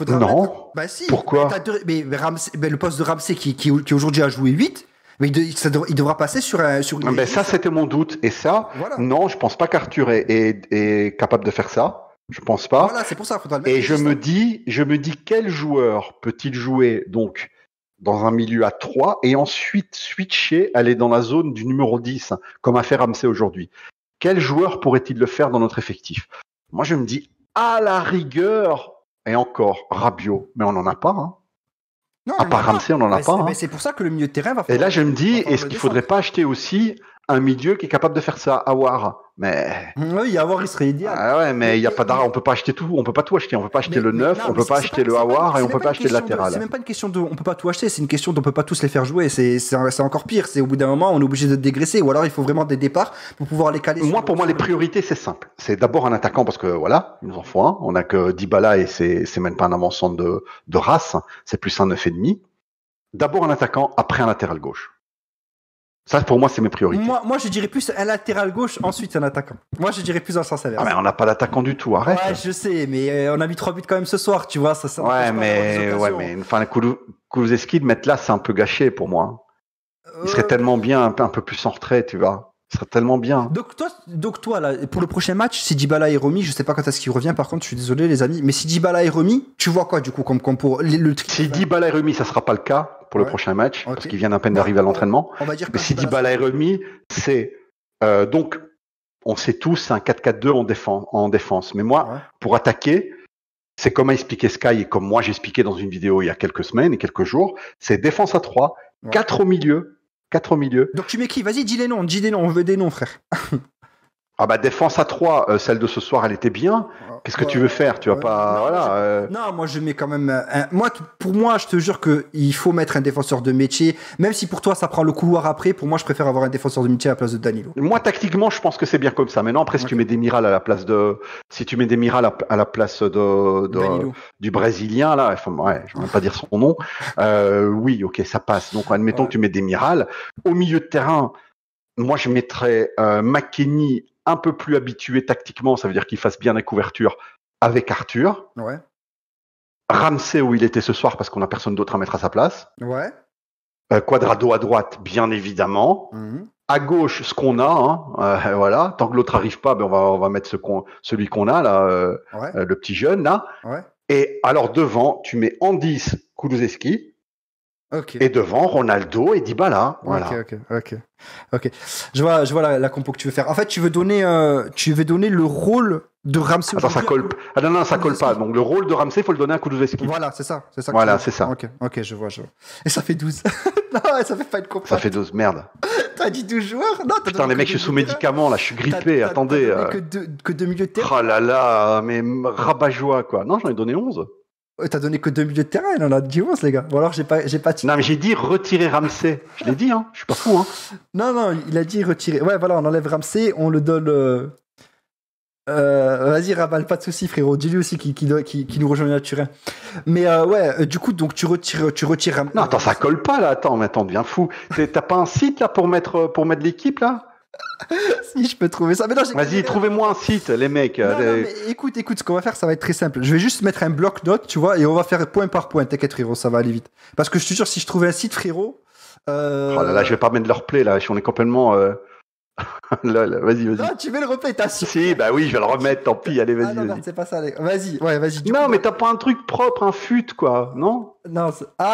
Non. Bah si. Pourquoi? Mais le poste de Ramsey qui aujourd'hui a joué 8, mais il devra passer sur une. Ben ça c'était mon doute et ça. Voilà. Non, je pense pas qu'Arthur est capable de faire ça. Je pense pas. Voilà, c'est pour ça, faudra le mettre. Et je me dis quel joueur peut-il jouer donc dans un milieu à 3 et ensuite switcher, aller dans la zone du numéro 10 comme a fait Ramsey aujourd'hui. Quel joueur pourrait-il le faire dans notre effectif? Moi, je me dis à la rigueur et encore Rabiot, mais on n'en a pas. Non, à part Ramsey, on n'en a pas. Mais c'est pour ça que le milieu de terrain va. Et là, je me dis, est-ce qu'il faudrait pas acheter aussi un milieu qui est capable de faire ça, Aouar. Mais oui, Aouar, il serait idéal. Ah ouais, mais il y a pas d'argent, on peut pas acheter tout, on peut pas tout acheter, on peut pas acheter le neuf, on peut pas acheter le Aouar et on peut pas acheter le latéral. C'est même pas une question de on peut pas tout acheter, c'est une question d'on peut pas tous les faire jouer, c'est encore pire, c'est au bout d'un moment on est obligé de dégraisser ou alors il faut vraiment des départs pour pouvoir les caler. Pour moi les priorités c'est simple, c'est d'abord un attaquant parce que voilà, il nous en faut un, on a que Dybala et c'est même pas un avant-centre de race, c'est plus un 9,5. D'abord un attaquant, après un latéral gauche. Ça, pour moi, c'est mes priorités. Moi, je dirais plus un latéral gauche, ensuite un attaquant. Moi, je dirais plus dans le sens inverse. Ah, mais on n'a pas d'attaquant du tout, arrête. Ouais, je sais, mais on a mis 3 buts quand même ce soir, tu vois. Ça ouais, mais enfin, Kulusevski de mettre là, c'est un peu gâché pour moi. Il serait tellement bien, un peu plus en retrait, tu vois. Il serait tellement bien. Donc toi là, pour le prochain match, si Dybala est remis, je sais pas quand est-ce qu'il revient, par contre, je suis désolé, les amis, mais si Dybala est remis, tu vois quoi, du coup, comme pour le Si Dybala est remis, ça sera pas le cas pour le prochain match, parce qu'il vient à peine d'arriver à l'entraînement. Mais si Dybala est remis, c'est donc on sait tous, c'est un 4-4-2 en défense. Mais moi, pour attaquer, c'est comme a expliqué Sky et comme moi j'ai expliqué dans une vidéo il y a quelques semaines et quelques jours, c'est défense à 3, 4 au milieu. 4 au milieu. Donc tu mets qui? Vas-y, dis les noms, on veut des noms, frère. Ah bah défense à 3, celle de ce soir, elle était bien. Qu'est-ce que tu veux faire? Tu vas pas... Non, moi je mets quand même... Pour moi, je te jure qu'il faut mettre un défenseur de métier. Même si pour toi, ça prend le couloir après, pour moi, je préfère avoir un défenseur de métier à la place de Danilo. Moi, tactiquement, je pense que c'est bien comme ça. Maintenant, après, si tu mets Demiral à la place de... Si tu mets Demiral à la place du Brésilien, là, enfin, je ne vais pas dire son nom. Oui, ok, ça passe. Donc, admettons que tu mets Demiral. Au milieu de terrain, moi, je mettrais McKennie un peu plus habitué tactiquement, ça veut dire qu'il fasse bien la couverture avec Arthur. Ouais. Ramsey où il était ce soir parce qu'on n'a personne d'autre à mettre à sa place. Ouais. Quadrado à droite, bien évidemment. Mmh. À gauche, ce qu'on a, voilà. Tant que l'autre n'arrive pas, on va mettre celui qu'on a là, le petit jeune là. Ouais. Et alors devant, tu mets en 10 Kulusevski. Okay. Et devant, Ronaldo et Dybala. Voilà. Ok. Je vois la compo que tu veux faire. En fait, tu veux donner le rôle de Ramsey. Attends, ça colle. Ah non, ça colle pas. Donc le rôle de Ramsey, il faut le donner à Kulusevski. Voilà, c'est ça. Voilà, c'est ça. Ok, je vois. Et ça fait 12. Non, ça fait pas une compo. Ça fait 12, merde. T'as dit 12 joueurs? Non, putain, les mecs, je suis sous médicaments, là, je suis grippé, attendez. Que 2 milieux de terrain. Oh là là, mais rabat-joie, quoi. Non, j'en ai donné 11. T'as donné que 2 milieux de terrain, il en a dit 11, les gars. Ou alors j'ai pas Non, mais j'ai dit retirer Ramsey. Je l'ai dit, hein. Je suis pas fou, hein. Non, il a dit retirer. Ouais, voilà, on enlève Ramsey, on le donne. Vas-y, Rabal, pas de soucis, frérot. Dis-lui aussi qui nous rejoint à Turin. Mais du coup, donc tu retires Ramsey. Non, attends, ça colle pas, là. Attends, deviens fou. T'as pas un site, là, pour mettre l'équipe, là? Si je peux trouver ça. Vas-y, trouvez-moi un site, les mecs. Non, mais écoute, ce qu'on va faire, ça va être très simple. Je vais juste mettre un bloc-notes, tu vois, et on va faire point par point. T'inquiète, frérot, ça va aller vite. Parce que je te jure, si je trouvais un site, frérot. Oh là là, je vais pas mettre le replay, là. On est complètement. Là, vas-y. Non, tu veux le replay, t'as sûr? Si, bah oui, je vais le remettre, tant pis, allez, vas-y. Ah non, merde, c'est pas ça, allez. Vas-y. Non, mais t'as pas un truc propre, un fut, quoi, non? Non,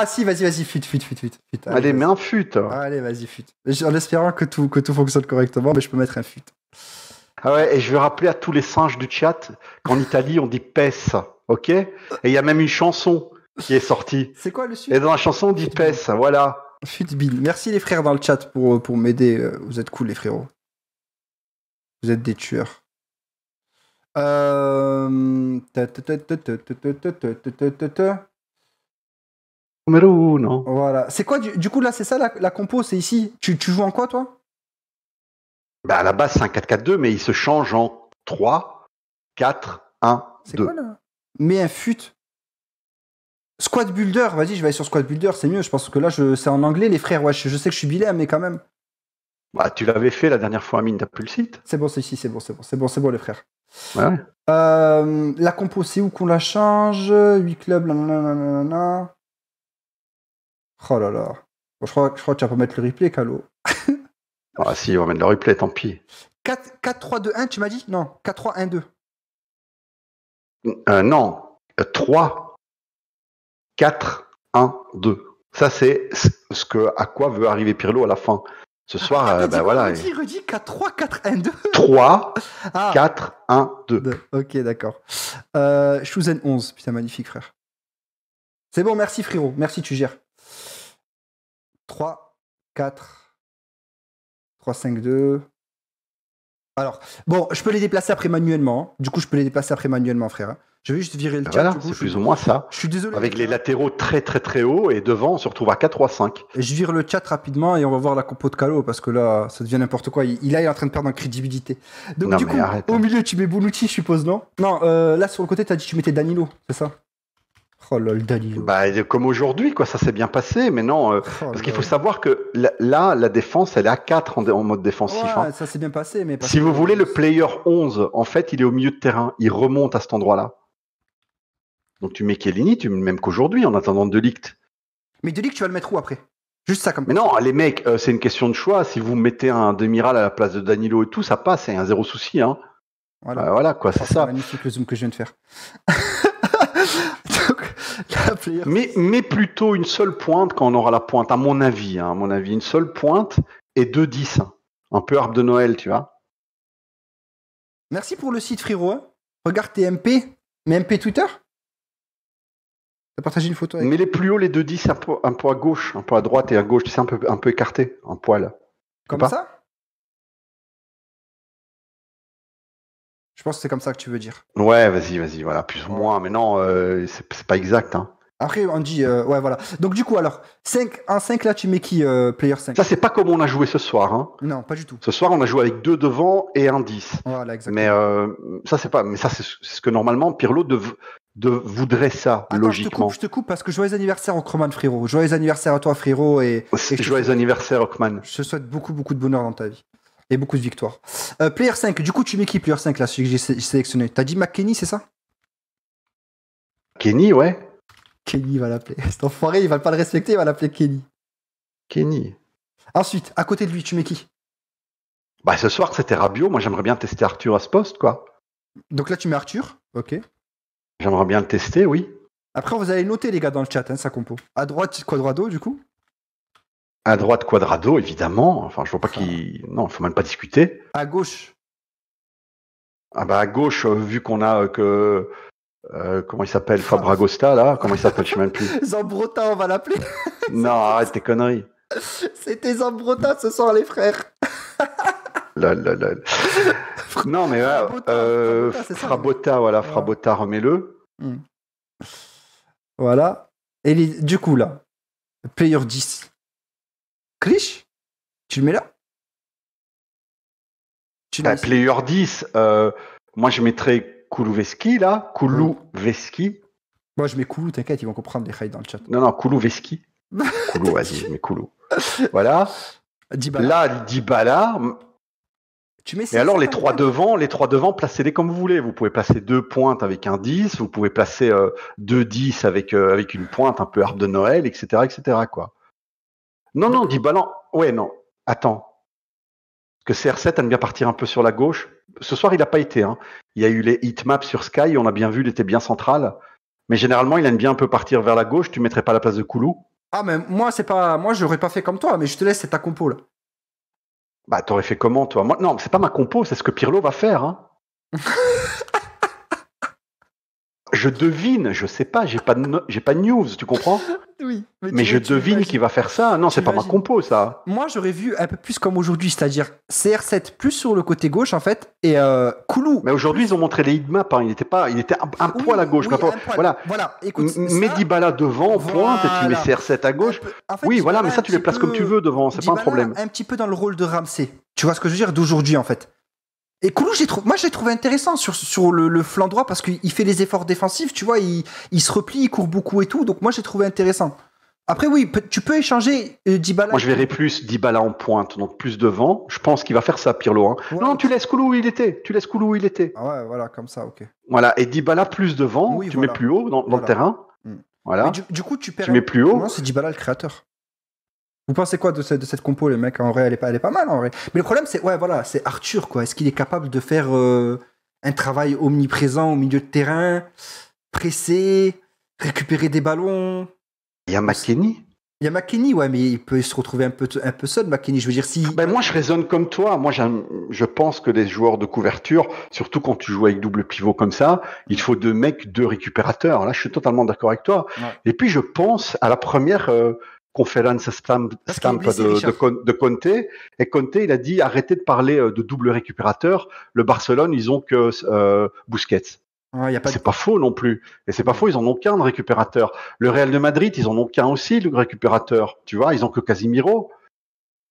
si, vas-y, fut. Allez, mets un fut. Allez, vas-y, fut. En espérant que tout fonctionne correctement, mais je peux mettre un fut. Ah ouais, et je veux rappeler à tous les singes du chat qu'en Italie, on dit PES, ok? Et il y a même une chanson qui est sortie. C'est quoi le suite? Et dans la chanson, on dit PES, voilà. Futbill. Merci les frères dans le chat pour m'aider. Vous êtes cool, les frérots. Vous êtes des tueurs. Numéro 1, non? Voilà. C'est quoi, du coup, là, c'est ça, la compo, c'est ici. Tu joues en quoi, toi? Bah, à la base, c'est un 4-4-2, mais il se change en 3, 4, 1, 2. C'est quoi, là? Mais un fut. Squad Builder, vas-y, je vais aller sur Squad Builder, c'est mieux. Je pense que là, c'est en anglais, les frères. Ouais, je sais que je suis bilingue, mais quand même. Bah, tu l'avais fait la dernière fois, Amine, t'as plus le site. C'est bon, c'est ici, c'est bon, les frères. Ouais. La compo, c'est où qu'on la change? 8 clubs, nanana. Oh là là. Bon, je crois que tu vas pas mettre le replay, Calo. Ah si, on va mettre le replay, tant pis. 4-3-2-1, tu m'as dit? Non, 4-3-1-2. Non, 3, 4, 1, 2. Ça, c'est à quoi veut arriver Pirlo à la fin. Ce soir, voilà. Redis 4-3, 4-1-2. 3, 4, 1, 2. Ok, d'accord. Schuzen 11. Putain, magnifique, frère. C'est bon, merci, frérot. Merci, tu gères. 3, 4, 3-5-2. Alors, bon, je peux les déplacer après manuellement. Du coup, je peux les déplacer après manuellement, frère. Je vais juste virer le chat. Voilà, c'est plus ou moins ça. Je suis désolé. Avec les latéraux très très très hauts et devant, on se retrouve à 4-3-5. Et je vire le chat rapidement et on va voir la compo de Calo parce que là, ça devient n'importe quoi. Il est en train de perdre en crédibilité. Donc, du coup, au milieu, tu mets Bonucci, je suppose, non? Non, là, sur le côté, t'as dit que tu mettais Danilo, c'est ça? Oh lol, Danilo. Bah, comme aujourd'hui, quoi, ça s'est bien passé, mais non, parce qu'il faut savoir que là, la défense, elle est à 4 en mode défensif. Ouais, hein. Ça s'est bien passé, mais... Si vous voulez, le player 11, en fait, il est au milieu de terrain. Il remonte à cet endroit-là. Donc tu mets Chiellini, tu mets même qu'aujourd'hui, en attendant De Ligt. Mais De Ligt, tu vas le mettre où après? Juste ça comme ça. Mais non, les mecs, c'est une question de choix. Si vous mettez un demi-ral à la place de Danilo et tout, ça passe, c'est un zéro souci. Hein. Voilà, quoi, c'est ça. C'est magnifique le zoom que je viens de faire. Donc, mais plutôt une seule pointe quand on aura la pointe, à mon avis, une seule pointe et 2-10. Un peu arbre de Noël, tu vois. Merci pour le site, frérot. Hein. Regarde tes MP. Mais MP Twitter? T'as partagé une photo avec... Mais les plus hauts, les 2-10, un peu à gauche, un peu à droite et à gauche, tu sais, un peu écarté, un poil. Comme ça? Je pense que c'est comme ça que tu veux dire. Ouais, vas-y, voilà, plus ou moins, mais non, c'est pas exact. Hein. Après, on dit, ouais, voilà. Donc, du coup, alors, 5 là, tu mets qui, player 5? Ça, c'est pas comme on a joué ce soir. Hein. Non, pas du tout. Ce soir, on a joué avec 2 devant et un 10. Voilà, exactement. Mais ça, c'est ce que normalement, Pirlo voudrait ça, attends, logiquement. Je te coupe parce que joyeux anniversaire Ockman, frérot. Joyeux anniversaire à toi, frérot. Et joyeux anniversaire, Ockman. Je te souhaite beaucoup, beaucoup de bonheur dans ta vie. Et beaucoup de victoires. Player 5, du coup, tu mets qui, player 5, là, celui que j'ai sélectionné? T'as dit McKennie, c'est ça? Kenny, ouais. Kenny va l'appeler. Cet enfoiré, il va pas le respecter, il va l'appeler Kenny. Kenny. Ensuite, à côté de lui, tu mets qui? Bah, ce soir, c'était Rabiot. Moi, j'aimerais bien tester Arthur à ce poste, quoi. Donc là, tu mets Arthur. Ok. J'aimerais bien le tester, oui. Après, vous allez noter, les gars, dans le chat, hein, sa compo. À droite, Quadrado, du coup. À droite, Quadrado, évidemment. Enfin, je vois pas qu'il... Non, il faut même pas discuter. À gauche. Ah bah, à gauche, vu qu'on a que... comment il s'appelle? Fabragosta, là? Comment il s'appelle? Je sais même plus. Zambrotta, on va l'appeler. Non, arrête tes conneries. C'était Zambrotta ce soir, les frères. Non, mais Frabotta, voilà, Frabotta, remets-le. Voilà. Et du coup, là, player 10. Clich, tu le mets là? Player 10, moi je mettrais Kulusevski là. Kulusevski. Moi je mets Koulou, t'inquiète, ils vont comprendre les rails dans le chat. Non, Kulusevski. Koulou, vas-y, je mets Koulou. Voilà. Dybala. Là, Dybala. Tu mets et alors les trois devant, placez-les comme vous voulez. Vous pouvez placer 2 pointes avec un 10, vous pouvez placer 2 10 avec une pointe un peu arbre de Noël, etc., quoi. Non, Dybala. Ouais, non. Attends. Parce que CR7 aime bien partir un peu sur la gauche. Ce soir, il n'a pas été. Hein. Il y a eu les heatmaps sur Sky, on a bien vu, il était bien central. Mais généralement, il aime bien un peu partir vers la gauche. Tu mettrais pas la place de Koulou? Ah, mais moi, je l'aurais pas fait comme toi, mais je te laisse, c'est ta compo, là. Bah, t'aurais fait comment, toi? Moi, non, c'est pas ma compo, c'est ce que Pirlo va faire. Hein. Je devine, je sais pas, j'ai pas de news, tu comprends? Oui. Mais je devine qu'il va faire ça. Non, c'est pas ma compo, ça. Moi, j'aurais vu un peu plus comme aujourd'hui, c'est-à-dire CR7 plus sur le côté gauche, en fait, et Koulou. Mais aujourd'hui, ils ont montré les heatmaps. Hein. Il était un poil à gauche. Oui, voilà. Écoute, mets Dybala devant, pointe, et tu mets CR7 à gauche. En fait, oui, voilà, mais ça, tu les places comme tu veux devant, c'est pas un problème. Un petit peu dans le rôle de Ramsey. Tu vois ce que je veux dire d'aujourd'hui, en fait. Et Koulou, moi, je l'ai trouvé intéressant sur le flanc droit parce qu'il fait les efforts défensifs, tu vois, il se replie, il court beaucoup et tout, donc moi, j'ai trouvé intéressant. Après, oui, tu peux échanger Dybala. Moi, je verrais plus Dybala en pointe, donc plus devant. Je pense qu'il va faire ça, Pirlo. Hein. Ouais. Non, tu laisses Koulou où il était. Ah ouais, voilà, comme ça, ok. Voilà, et Dybala plus devant, tu mets plus haut dans le terrain. Voilà. Mais du coup, tu mets plus haut. Moi, c'est Dybala le créateur. Vous pensez quoi de cette compo, les mecs? En vrai, elle est pas mal, en vrai. Mais le problème, c'est Arthur, quoi. Est-ce qu'il est capable de faire un travail omniprésent au milieu de terrain, presser, récupérer des ballons? Il y a McKennie. Il y a McKennie, ouais, mais il peut se retrouver un peu seul, McKennie. Je veux dire, si. Ben moi, je raisonne comme toi. Moi, je pense que les joueurs de couverture, surtout quand tu joues avec double pivot comme ça, il faut 2 récupérateurs. Là, je suis totalement d'accord avec toi. Ouais. Et puis, je pense à la première conference stamp de Conte. Et Conte, il a dit arrêtez de parler de double récupérateur. Le Barcelone, ils ont que Busquets. C'est pas faux non plus. Et c'est pas faux, ils en ont qu'un de récupérateur. Le Real de Madrid, ils en ont qu'un aussi, le récupérateur. Tu vois, ils ont que Casemiro.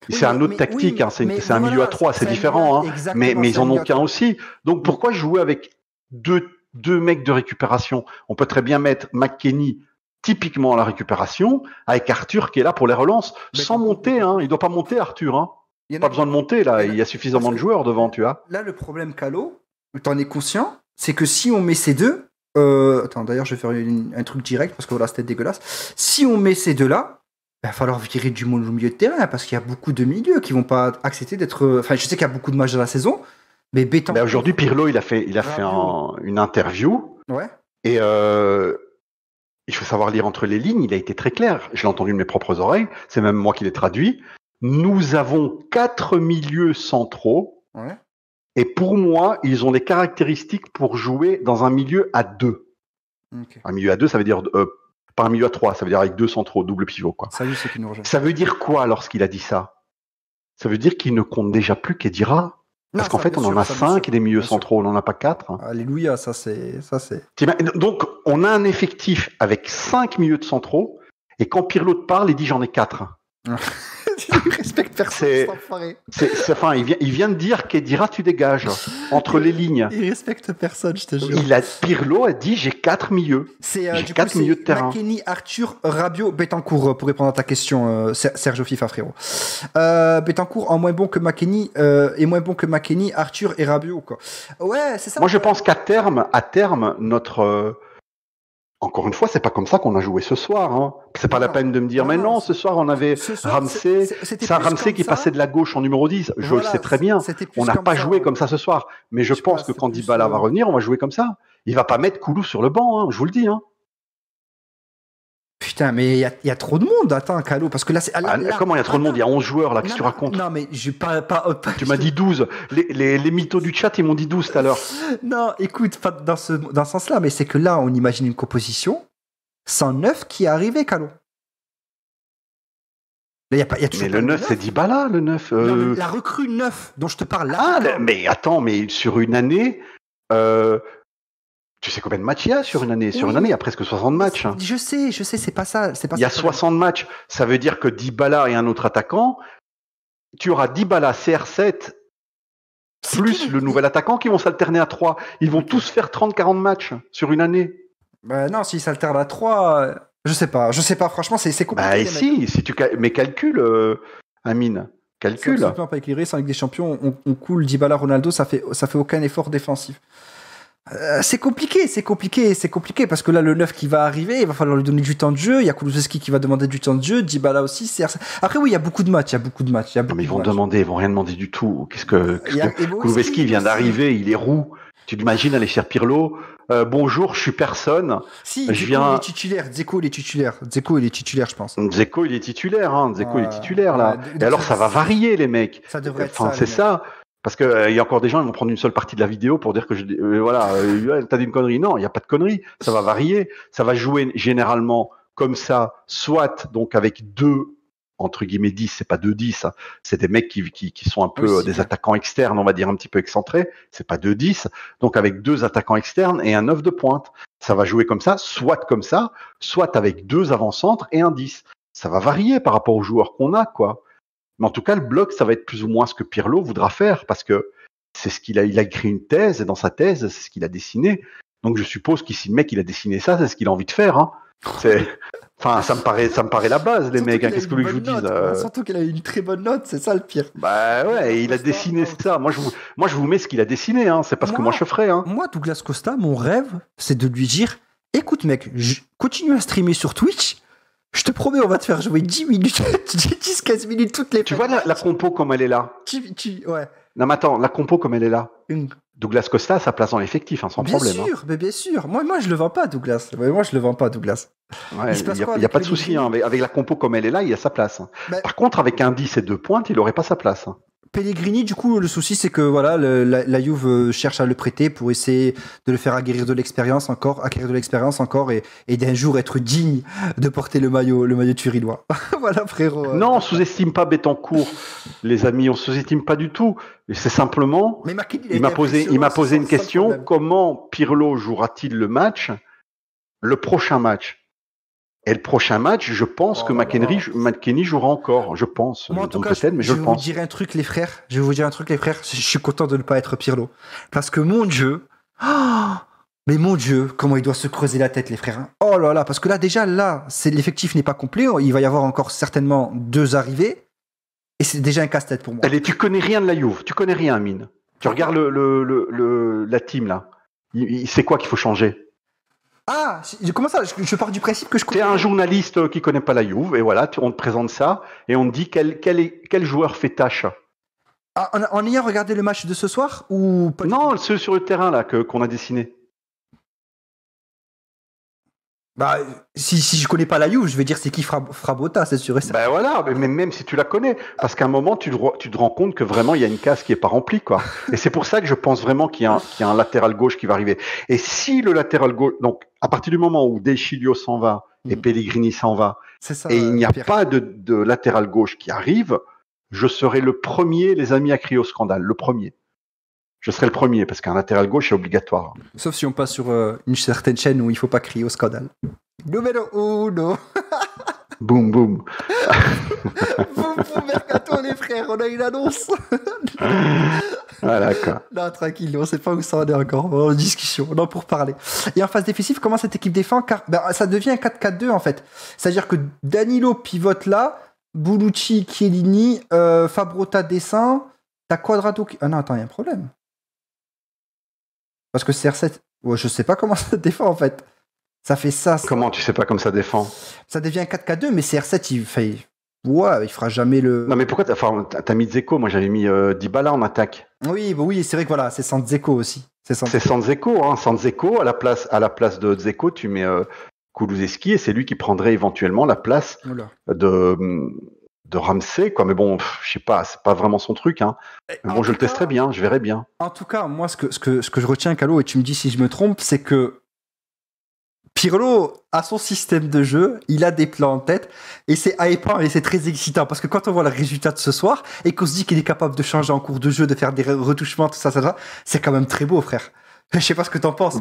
C'est un autre tactique, hein. C'est un milieu à 3, c'est différent. Hein. Mais ils en ont qu'un aussi. Donc pourquoi jouer avec deux mecs de récupération? On peut très bien mettre McKennie typiquement à la récupération, avec Arthur qui est là pour les relances, sans monter. Hein. Il doit pas monter, Arthur. Hein. Pas besoin de monter, là. Il y a suffisamment de joueurs devant, tu vois. Là, le problème, Calo, t'en es conscient, c'est que si on met ces deux... Attends, d'ailleurs, je vais faire un truc direct, parce que voilà, c'était dégueulasse. Si on met ces deux-là, il va falloir virer du monde au milieu de terrain, parce qu'il y a beaucoup de milieux qui vont pas accepter d'être... Enfin, je sais qu'il y a beaucoup de matchs dans la saison, mais Betancourt... Aujourd'hui, Pirlo, il a fait une interview. Ouais. Et il faut savoir lire entre les lignes, il a été très clair. Je l'ai entendu de mes propres oreilles, c'est même moi qui l'ai traduit. Nous avons 4 milieux centraux. Ouais. Et pour moi, ils ont les caractéristiques pour jouer dans un milieu à 2. Okay. Un milieu à 2, ça veut dire pas un milieu à 3, ça veut dire avec 2 centraux, double pivot, quoi. Ça veut dire quoi lorsqu'il a dit ça? Ça veut dire qu'il ne compte déjà plus Khedira. Parce qu'en fait, on en a 5 et des milieux centraux, on n'en a pas 4. Alléluia, ça c'est. Donc, on a un effectif avec 5 milieux de centraux, et quand Pirlo te parle, il dit j'en ai 4. Il respecte personne, cet enfoiré. Il vient de dire Khedira, tu dégages entre les lignes. Il respecte personne, je te jure. Pirlo a dit j'ai 4 milieux. J'ai 4 milieux de terrain. McKennie, Arthur, Rabiot, Betancourt, pour répondre à ta question, Sergio FIFA, frérot. Betancourt en moins bon que McKennie et moins bon que McKennie, Arthur et Rabiot, quoi. Ouais, c'est ça. Moi, je pense qu'à terme, notre encore une fois, c'est pas comme ça qu'on a joué ce soir. Hein. C'est pas la peine de me dire, mais non, ce soir, on avait Ramsey. C'est un Ramsey qui passait de la gauche en numéro 10. Je le sais très bien. On n'a pas joué comme ça ce soir. Mais je pense que quand Dybala va revenir, on va jouer comme ça. Il va pas mettre Koulou sur le banc, hein, je vous le dis. Hein. Putain, mais il y a trop de monde, attends, Calo, parce que là, comment il y a trop de monde? Il y a 11 joueurs, là, qu'est-ce que tu racontes? Non, mais je pas tu m'as dit 12. Les mythos du chat, ils m'ont dit 12 tout à l'heure. Non, écoute, pas dans ce sens-là, mais c'est que là, on imagine une composition sans 9 qui est arrivé, Calo. Là, y a toujours mais le 9, c'est Dybala, le 9. Non, la recrue 9 dont je te parle là. Mais attends, mais sur une année... Tu sais combien de matchs il y a sur une année? Sur une année, il y a presque 60 matchs. Je sais, c'est pas ça. Il y a 60 matchs. Ça veut dire que Dybala et un autre attaquant, tu auras Dybala, CR7, plus le nouvel attaquant qui vont s'alterner à 3. Ils vont tous faire 30-40 matchs sur une année. Bah non, s'ils s'alternent à 3, je sais pas, franchement, c'est compliqué. Bah si tu mais calcule, Amine. Calcule. C'est absolument pas équilibré, sans Ligue des Champions, on coule Dybala, Ronaldo, ça fait aucun effort défensif. C'est compliqué parce que là le 9 qui va arriver, il va falloir lui donner du temps de jeu, il y a Kulusevski qui va demander du temps de jeu, Dybala aussi, après oui, il y a beaucoup de matchs, Non, mais ils vont rien demander du tout. Kulusevski vient d'arriver, il est roux. Tu l'imagines aller chez Pirlo, bonjour, je suis personne. Si, il est titulaire, Dzeko il est titulaire, je pense. Dzeko il est titulaire là. Et alors ça va varier les mecs. Ça devrait être c'est ça. Parce que y a encore des gens, ils vont prendre une seule partie de la vidéo pour dire que t'as dit une connerie. Non, il n'y a pas de connerie. Ça va varier. Ça va jouer généralement comme ça, soit donc avec 2 entre guillemets 10, c'est pas 2-10, hein. C'est des mecs qui sont un peu des attaquants externes, on va dire un petit peu excentrés. C'est pas 2-10. Donc avec 2 attaquants externes et un 9 de pointe. Ça va jouer comme ça, soit avec 2 avant-centres et un 10. Ça va varier par rapport aux joueurs qu'on a, quoi. Mais en tout cas, le bloc, ça va être plus ou moins ce que Pirlo voudra faire, parce que c'est ce il a écrit une thèse, et dans sa thèse, c'est ce qu'il a dessiné. Donc je suppose qu'ici le mec, il a dessiné ça, c'est ce qu'il a envie de faire. Hein. Ça me paraît la base, les mecs. Hein, qu'est-ce que vous voulez que je vous dise Surtout qu'il a eu une très bonne note, c'est ça le pire. Bah ouais, il a dessiné ça. Moi, je vous mets ce qu'il a dessiné. Hein. C'est pas ce que moi je ferais. Hein. Moi, Douglas Costa, mon rêve, c'est de lui dire, écoute mec, continue à streamer sur Twitch. Je te promets, on va te faire jouer 10 minutes, 10-15 minutes toutes les Tu vois la compo comme elle est là? Ouais. Non mais attends, la compo comme elle est là. Douglas Costa a sa place dans l'effectif, hein, sans problème. Bien sûr. Moi je le vends pas, Douglas. Ouais, il n'y a pas de souci. Hein. Avec la compo comme elle est là, il a sa place. Hein. Par contre, avec un 10 et 2 pointes, il n'aurait pas sa place. Hein. Pellegrini, du coup, le souci, c'est que voilà, la Juve cherche à le prêter pour essayer de le faire acquérir de l'expérience encore, et d'un jour être digne de porter le maillot turinois. Voilà, frérot. Non, on sous-estime pas Betancourt, les amis, on sous-estime pas du tout. C'est simplement, il m'a posé une question, comment Pirlo jouera-t-il le prochain match? Et le prochain match, je pense que McKennie jouera encore. Je pense. Moi, en tout cas, je vais vous dire un truc, les frères. Je suis content de ne pas être Pirlo. Parce que mon Dieu, comment il doit se creuser la tête, les frères. Oh là là, parce que là, déjà, l'effectif n'est pas complet. Il va y avoir encore certainement 2 arrivées. Et c'est déjà un casse-tête pour moi. Allez, tu connais rien de la Juve. Tu connais rien, Amine. Tu regardes la team, là. C'est quoi qu'il faut changer? Ah, comment ça? Je pars du principe que je connais. T'es un journaliste qui connaît pas la Juve, et voilà, on te présente ça, et on te dit quel joueur fait tâche. Ah, en ayant regardé le match de ce soir ou pas? Non, ceux sur le terrain là qu'on a dessiné. Bah, si je connais pas la Juve, je vais dire c'est qui Frabotta, c'est sûr et certain. Ben voilà, mais même si tu la connais, parce qu'à un moment tu te rends compte que vraiment il y a une case qui est pas remplie, quoi. Et c'est pour ça que je pense vraiment qu'il y a un latéral gauche qui va arriver. Et si le latéral gauche, donc à partir du moment où De Sciglio s'en va et Pellegrini s'en va, ça, et il n'y a pas de latéral gauche qui arrive, je serai le premier, les amis, à crier au scandale, le premier. Je serai le premier, parce qu'un latéral gauche est obligatoire. Sauf si on passe sur une certaine chaîne où il ne faut pas crier au scandale. Numéro 1. Boum, boum. Boum, boum, mercato, les frères, on a une annonce. Voilà, quoi. Non, tranquille, on ne sait pas où ça en est encore. On est en discussion, on en pour parler. Et en phase défensive, comment cette équipe défend? Car ça devient un 4-4-2, en fait. C'est-à-dire que Danilo pivote là, Bonucci, Chiellini, Frabotta descend, t'as Cuadrado qui... Ah non, attends, il y a un problème. Parce que CR7, ouais, je sais pas comment ça défend en fait. Ça fait ça. Comment tu sais pas comme ça défend? Ça devient 4-4-2, mais CR7, il fera jamais le. Non, mais pourquoi t'as mis Dzeko? Moi, j'avais mis Dybala en attaque. Oui, c'est vrai que voilà, c'est sans Dzeko aussi. C'est sans Dzeko, hein. Sans Dzeko, à la place de Dzeko, tu mets Kulusevski et c'est lui qui prendrait éventuellement la place de Ramsey, quoi. Mais bon, je sais pas, c'est pas vraiment son truc, hein. Mais bon, je le testerai bien, je verrai bien. En tout cas, moi, ce que je retiens, Calo, et tu me dis si je me trompe, c'est que Pirlo a son système de jeu, il a des plans en tête, et c'est hypant et c'est très excitant, parce que quand on voit le résultat de ce soir, et qu'on se dit qu'il est capable de changer en cours de jeu, de faire des retouchements, tout ça, c'est quand même très beau, frère. Je sais pas ce que t'en penses.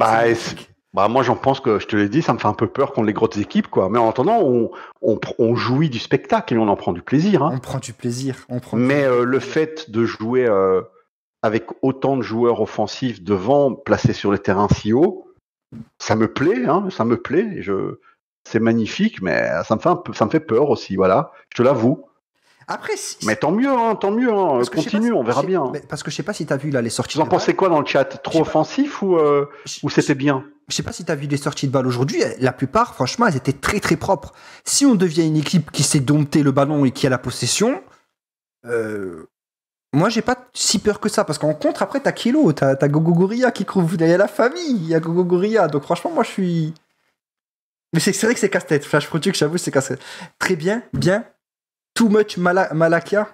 Moi, j'en pense que, je te l'ai dit, ça me fait un peu peur contre les grosses équipes, quoi. Mais en attendant, on jouit du spectacle et on en prend du plaisir, hein. On prend du plaisir. Le fait de jouer avec autant de joueurs offensifs devant, placés sur le terrain si haut, ça me plaît, hein. Ça me plaît. C'est magnifique, mais ça me fait peur aussi, voilà. Je te l'avoue. Après, mais tant mieux, hein. Continue, on verra bien. Parce que je sais pas si t'as vu là les sorties. Vous en pensez quoi dans le chat? Trop offensif ou c'était bien? Je sais pas si t'as vu les sorties de balles aujourd'hui. La plupart, franchement, elles étaient très très propres. Si on devient une équipe qui sait dompter le ballon et qui a la possession, moi j'ai pas si peur que ça. Parce qu'en contre, après t'as Kilo, t'as Gogo Gorilla qui couvre. Il y a la famille, il y a Gogo Gorilla. Donc franchement, moi je suis. Mais c'est vrai que c'est casse-tête. Flash Product, j'avoue, c'est casse-tête. Très bien. Too much Malakia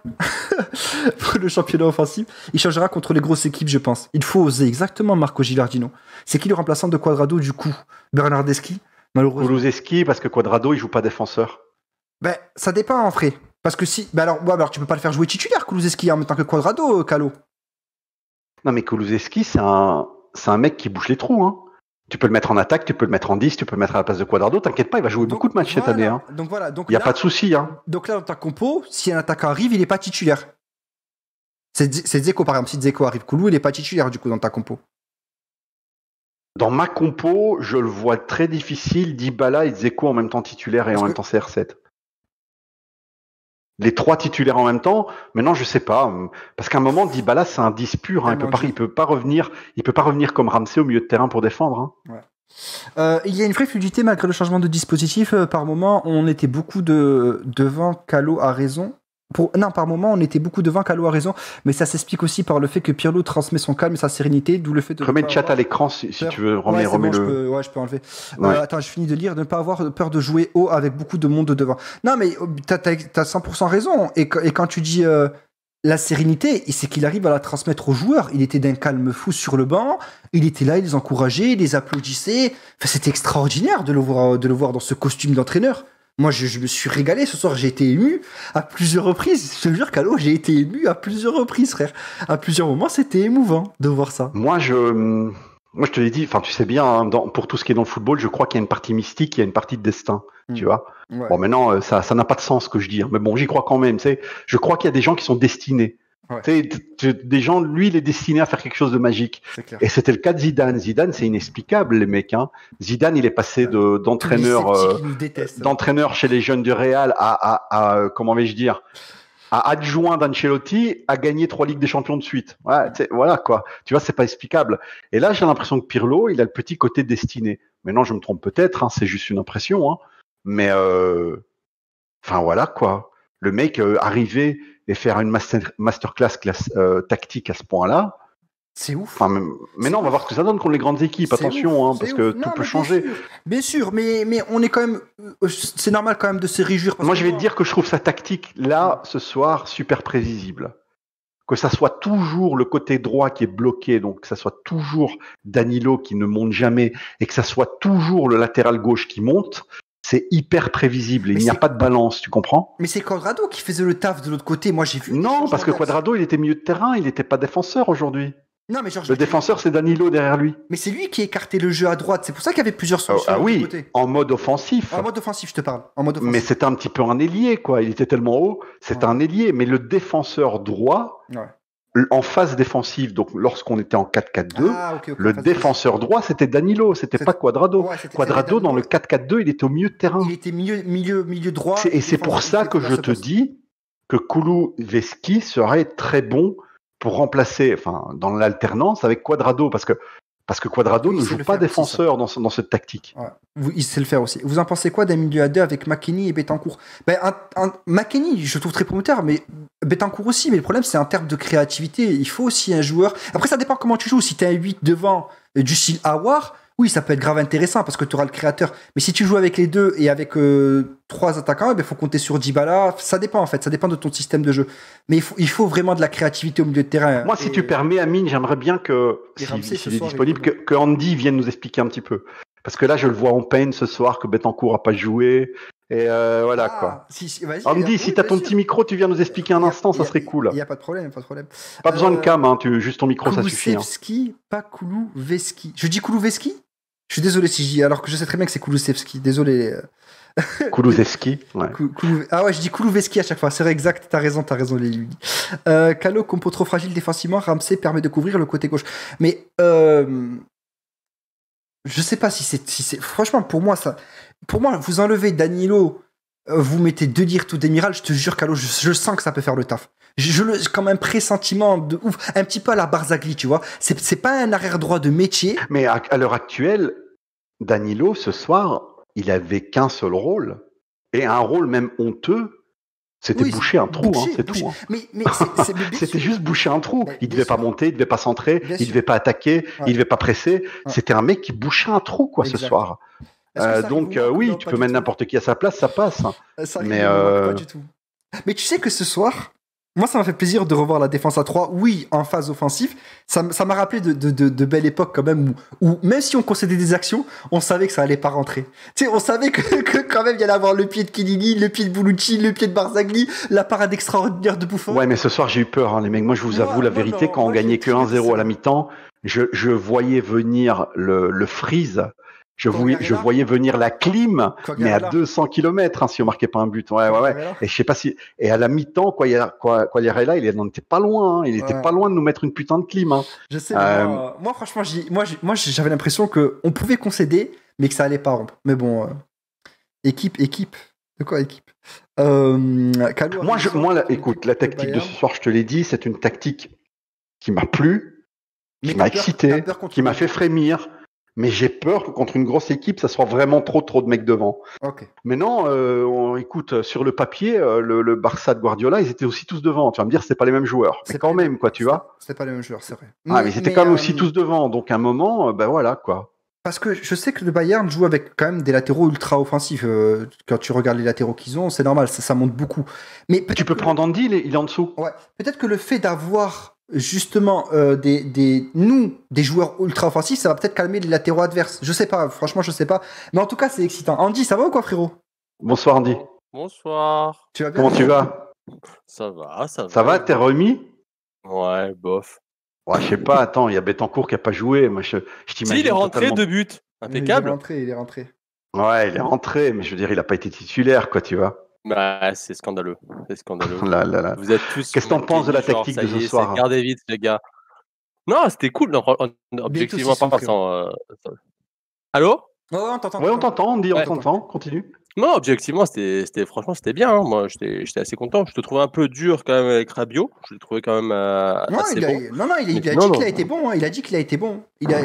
pour le championnat offensif. Il changera contre les grosses équipes, je pense. Il faut oser. Exactement, Marco Gilardino. C'est qui le remplaçant de Cuadrado, du coup? Bernardeschi, malheureusement. Kulusevski, parce que Cuadrado, il joue pas défenseur. Ça dépend, en vrai. Parce que si... alors, tu peux pas le faire jouer titulaire, Kulusevski, en même temps que Cuadrado, Calo. Non, mais Kulusevski, c'est un mec qui bouche les trous, hein. Tu peux le mettre en attaque, tu peux le mettre en 10, tu peux le mettre à la place de Cuadrado. T'inquiète pas, il va jouer beaucoup de matchs cette année. Hein. Donc voilà. Il n'y a pas de souci. Hein. Donc là, dans ta compo, si un attaquant arrive, il n'est pas titulaire. C'est Dzeko, par exemple. Si Dzeko arrive, Koulou, il n'est pas titulaire, du coup, dans ta compo. Dans ma compo, je le vois très difficile, Dybala et Dzeko en même temps titulaire et en même temps CR7. Les 3 titulaires en même temps, maintenant je sais pas, parce qu'à un moment Dybala c'est un 10 pur, hein, il peut pas revenir comme Ramsey au milieu de terrain pour défendre. Hein. Ouais. Il y a une vraie fluidité malgré le changement de dispositif. Par moment, on était beaucoup devant. Calo a raison. Par moment, on était beaucoup devant. Calo a raison, mais ça s'explique aussi par le fait que Pirlo transmet son calme et sa sérénité, d'où le fait de. Remets le chat à l'écran si tu veux. Je peux enlever. Ouais. Attends, je finis de lire. De ne pas avoir peur de jouer haut avec beaucoup de monde devant. Non, mais t'as 100% raison. Et quand tu dis la sérénité, c'est qu'il arrive à la transmettre aux joueurs. Il était d'un calme fou sur le banc. Il était là, il les encourageait, il les applaudissait. Enfin, c'était extraordinaire de le voir dans ce costume d'entraîneur. Moi, je me suis régalé ce soir. J'ai été ému à plusieurs reprises. Je te jure, Calo, j'ai été ému à plusieurs reprises, frère. À plusieurs moments, c'était émouvant de voir ça. Moi, je te l'ai dit, enfin, tu sais bien, hein, pour tout ce qui est dans le football, je crois qu'il y a une partie mystique, il y a une partie de destin, tu vois. Ouais. Bon, maintenant, ça n'a pas de sens ce que je dis, hein, mais bon, j'y crois quand même, tu sais. Je crois qu'il y a des gens qui sont destinés. Ouais. Des gens, lui, il est destiné à faire quelque chose de magique. Et c'était le cas de Zidane. Zidane, c'est inexplicable, les mecs. Hein. Zidane, il est passé d'entraîneur chez les jeunes du Real à comment vais-je dire, à adjoint d'Ancelotti, à gagner 3 Ligues des Champions de suite. Ouais, voilà quoi. Tu vois, c'est pas explicable. Et là, j'ai l'impression que Pirlo, il a le petit côté destiné. Maintenant, je me trompe peut-être. Hein, c'est juste une impression. Hein. Mais enfin voilà quoi. Le mec arriver et faire une masterclass tactique à ce point-là. C'est ouf. Enfin, mais non, on va voir ce que ça donne contre les grandes équipes. Attention, hein, parce que tout peut changer. Bien sûr, mais on est quand même. C'est normal quand même de se réjouir. Moi, je vais te dire que je trouve sa tactique là, ce soir, super prévisible. Que ça soit toujours le côté droit qui est bloqué, donc que ça soit toujours Danilo qui ne monte jamais, et que ça soit toujours le latéral gauche qui monte. C'est hyper prévisible. Il n'y a pas de balance, tu comprends? Mais c'est Cuadrado qui faisait le taf de l'autre côté. Moi, j'ai vu. Non, parce que Cuadrado, il était milieu de terrain. Il n'était pas défenseur aujourd'hui. Non, mais le défenseur, c'est Danilo derrière lui. Mais c'est lui qui écartait le jeu à droite. C'est pour ça qu'il y avait plusieurs solutions. Ah oui, en mode offensif. En mode offensif, je te parle. En mode offensif. Mais c'était un petit peu un ailier, quoi. Il était tellement haut. C'était un ailier. Mais le défenseur droit, en phase défensive, donc lorsqu'on était en 4-4-2, le défenseur droit, c'était Danilo. C'était pas Quadrado. Quadrado, dans le 4-4-2, il était au milieu de terrain. Il était milieu droit. Et c'est pour ça que je te dis que Kulusevski serait très bon pour remplacer, enfin, dans l'alternance avec Cuadrado, parce que Cuadrado ne joue pas défenseur dans cette tactique. Ouais. Il sait le faire aussi. Vous en pensez quoi d'un milieu à deux avec McKennie et Betancourt? McKennie, je le trouve très prometteur, mais Betancourt aussi. Mais le problème, c'est en termes de créativité. Il faut aussi un joueur. Après, ça dépend comment tu joues. Si tu as un 8 devant du style Aouar, oui, ça peut être grave intéressant parce que tu auras le créateur. Mais si tu joues avec les deux et avec 3 attaquants, il faut compter sur Dybala. Ça dépend en fait, ça dépend de ton système de jeu. Mais il faut vraiment de la créativité au milieu de terrain. Moi, si tu permets, Amine, j'aimerais bien que, s'il est disponible, que Andy vienne nous expliquer un petit peu. Parce que là, je le vois en peine ce soir, que Betancourt n'a pas joué. Et voilà quoi. Andy, si tu as ton petit micro, tu viens nous expliquer un instant, ça serait cool. Il n'y a pas de problème, pas de problème. Pas besoin de cam, hein, juste ton micro, ça suffit. Kulusevski, pas Kulusevski. Je dis Kulusevski? Je suis désolé si je dis, alors que je sais très bien que c'est Kulusevski. Désolé. Kulusevski, ouais. Ah ouais, je dis Kulusevski à chaque fois. C'est vrai, exact. T'as raison, Lily. Calo, compo trop fragile défensivement, Ramsey permet de couvrir le côté gauche. Mais je sais pas si c'est. Franchement, pour moi, vous enlevez Danilo, vous mettez De Ligt ou Demiral, je te jure, Calo, je sens que ça peut faire le taf. Comme un pressentiment de ouf, un petit peu à la Barzagli, tu vois. C'est pas un arrière droit de métier. Mais à l'heure actuelle, Danilo, ce soir, il avait qu'un seul rôle, et un rôle même honteux, c'était boucher un trou, c'est tout. Hein. Mais c'était juste boucher un trou. Il devait pas monter, il devait pas centrer, il devait pas attaquer, il devait pas presser. C'était un mec qui bouchait un trou, quoi, ce soir. Donc oui, tu peux mettre n'importe qui à sa place, ça passe. Mais pas du tout. Mais tu sais que ce soir, moi, ça m'a fait plaisir de revoir la défense à 3, oui, en phase offensive. Ça m'a rappelé de belles époques quand même, où même si on concédait des actions, on savait que ça allait pas rentrer. Tu sais, on savait que quand même, il y allait avoir le pied de Chiellini, le pied de Bonucci, le pied de Barzagli, la parade extraordinaire de Buffon. Ouais, mais ce soir, j'ai eu peur, hein, les mecs. Moi, je vous avoue la vérité, quand on gagnait que 1-0 à la mi-temps, je voyais venir le freeze. Je voyais venir la clim, mais à 200 km, hein, si on marquait pas un but. Ouais. Et je sais pas si, et à la mi-temps, Quagliarella, il n'en était pas loin, hein. Il était pas loin de nous mettre une putain de clim, hein. Je sais, moi, franchement, j'avais l'impression qu'on pouvait concéder, mais que ça allait pas rompre. Mais bon, équipe. De quoi, équipe? Écoute, la tactique de ce soir, je te l'ai dit, c'est une tactique qui m'a plu, qui m'a excité, qui m'a fait frémir. Mais j'ai peur que contre une grosse équipe, ça soit vraiment trop de mecs devant. Okay. Mais non, écoute, sur le papier, le Barça de Guardiola, ils étaient aussi tous devant. Tu vas me dire, c'est pas les mêmes joueurs. C'est quand même, quoi, tu vois. C'est pas les mêmes joueurs, c'est vrai. Mais ils étaient quand même aussi tous devant. Donc, à un moment, voilà, quoi. Parce que je sais que le Bayern joue avec quand même des latéraux ultra offensifs. Quand tu regardes les latéraux qu'ils ont, c'est normal, ça monte beaucoup. Mais tu peux prendre Andy, il est en dessous. Ouais, peut-être que le fait d'avoir justement des joueurs ultra offensifs, ça va peut-être calmer les latéraux adverses. Je sais pas, franchement, je sais pas. Mais en tout cas, c'est excitant. Andy, ça va ou quoi, frérot? Bonsoir, Andy. Bonsoir. Tu vas bien? Comment tu vas? Ça va. Ça va, t'es remis? Ouais, bof. Ouais, je sais pas, attends, il y a Betancourt qui a pas joué. Moi, je t'imagine. Si, il est rentré totalement... 2 buts. Impeccable. Il est rentré. Ouais, il est rentré, mais je veux dire, il a pas été titulaire, quoi, tu vois. Bah, c'est scandaleux. Là. Vous êtes tous. Qu'est-ce que t'en penses de la tactique de ce soir? Gardez vite, les gars. Non, c'était cool. Non, objectivement, pas sans. Allô? Ouais, on t'entend. Ouais, on t'entend, Andy, on t'entend. Continue. Non, objectivement, franchement, c'était bien. Hein. Moi, j'étais assez content. Je te trouvais un peu dur quand même avec Rabiot. Je l'ai trouvé quand même assez bon. Il a dit qu'il a été bon. Hein. Il a dit qu'il a été bon. Il a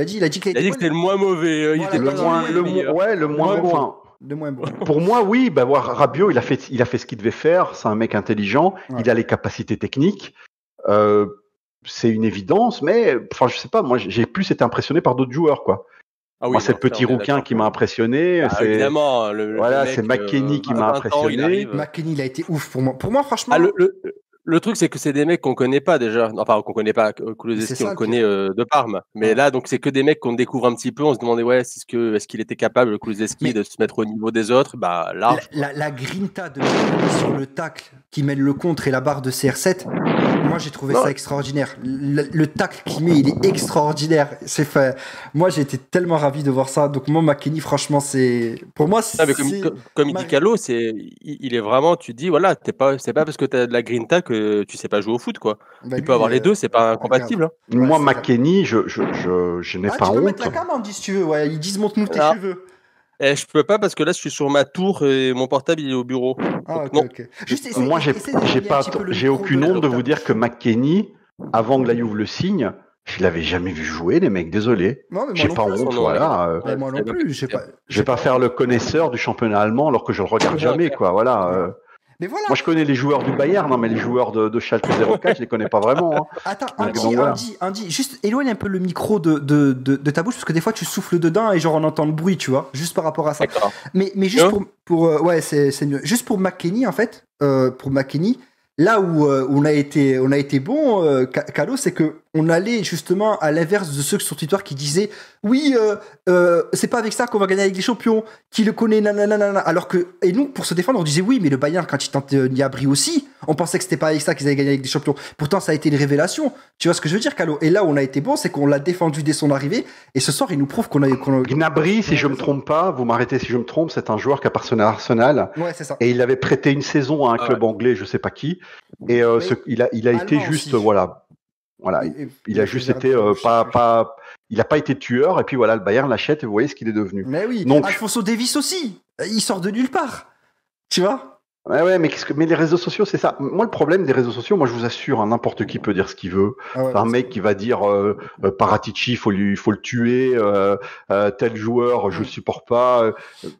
dit qu'il a été bon. Il a dit que c'était le moins mauvais. Le moins bon. De moins bon. Pour moi, oui, Rabiot, il a fait ce qu'il devait faire. C'est un mec intelligent. Ouais. Il a les capacités techniques. C'est une évidence, mais enfin, je sais pas. Moi, j'ai plus été impressionné par d'autres joueurs, quoi. Ah oui, moi, c'est le petit rouquin qui m'a impressionné. Ah, évidemment, c'est McKennie qui m'a impressionné. McKennie, il a été ouf pour moi. Pour moi, franchement. Le truc, c'est que c'est des mecs qu'on connaît pas déjà. Enfin, qu'on connaît pas. Kulusevski, on le connaît de Parme. Mais là, donc, c'est que des mecs qu'on découvre un petit peu. On se demandait, est-ce qu'il était capable, Kulusevski, de se mettre au niveau des autres? Bah, là. La grinta de sur le tacle qui mène le contre et la barre de CR7. Moi, j'ai trouvé ça extraordinaire. Le tacle qu'il met, il est extraordinaire. C'est fait. Moi, j'ai été tellement ravi de voir ça. Donc, moi, McKennie, franchement, c'est. Pour moi, c'est. Comme il dit Calo, il est vraiment. Tu te dis, voilà, c'est pas parce que tu as de la grinta que tu sais pas jouer au foot, quoi. Tu peux avoir les deux, c'est pas incompatible. Hein. Moi, McKennie, je n'ai pas honte. Tu peux mettre la cam, Andy, si tu veux. Ouais, ils disent montre-nous tes cheveux. Je peux pas parce que là je suis sur ma tour et mon portable il est au bureau. Ah, ok. Juste moi j'ai aucune honte de vous dire que McKennie, avant que la Juve le signe, je l'avais jamais vu jouer, les mecs, désolé. J'ai pas honte, voilà. Moi non plus, je vais pas faire le connaisseur du championnat allemand alors que je le regarde jamais, quoi, voilà. Mais voilà. Moi, je connais les joueurs du Bayern, non, mais les joueurs de Schalke 04, je les connais pas vraiment. Hein. Attends, Andy, juste éloigne un peu le micro de ta bouche, parce que des fois, tu souffles dedans et genre on entend le bruit, tu vois, juste par rapport à ça. Mais juste ouais, c'est mieux. Juste pour McKennie, en fait, là où on a été bon, Calo, c'est que on allait justement à l'inverse de ceux sur Twitter qui disaient oui, c'est pas avec ça qu'on va gagner avec les champions, qui le connaît, nanana. Alors que, et nous, pour se défendre, on disait oui, mais le Bayern, quand il tente Niabri aussi, on pensait que c'était pas avec ça qu'ils allaient gagner avec des champions. Pourtant, ça a été une révélation. Tu vois ce que je veux dire, Calo? Et là où on a été bon, c'est qu'on l'a défendu dès son arrivée. Et ce soir, il nous prouve qu'on a. Gnabry, si je me trompe pas, vous m'arrêtez si je me trompe, c'est un joueur qui appartenait à Arsenal. Ouais, c'est ça. Et il avait prêté une saison à un club anglais, je sais pas qui. Et il a été juste, voilà. Il a juste été il n'a pas été tueur, et puis voilà, le Bayern l'achète et vous voyez ce qu'il est devenu. Mais oui, donc, Alphonso Davies aussi, il sort de nulle part, tu vois. Ouais, mais les réseaux sociaux, c'est ça. Moi, le problème des réseaux sociaux, moi, je vous assure, n'importe qui peut dire ce qu'il veut. Un mec qui va dire Paratici, faut le tuer, tel joueur, je le supporte pas.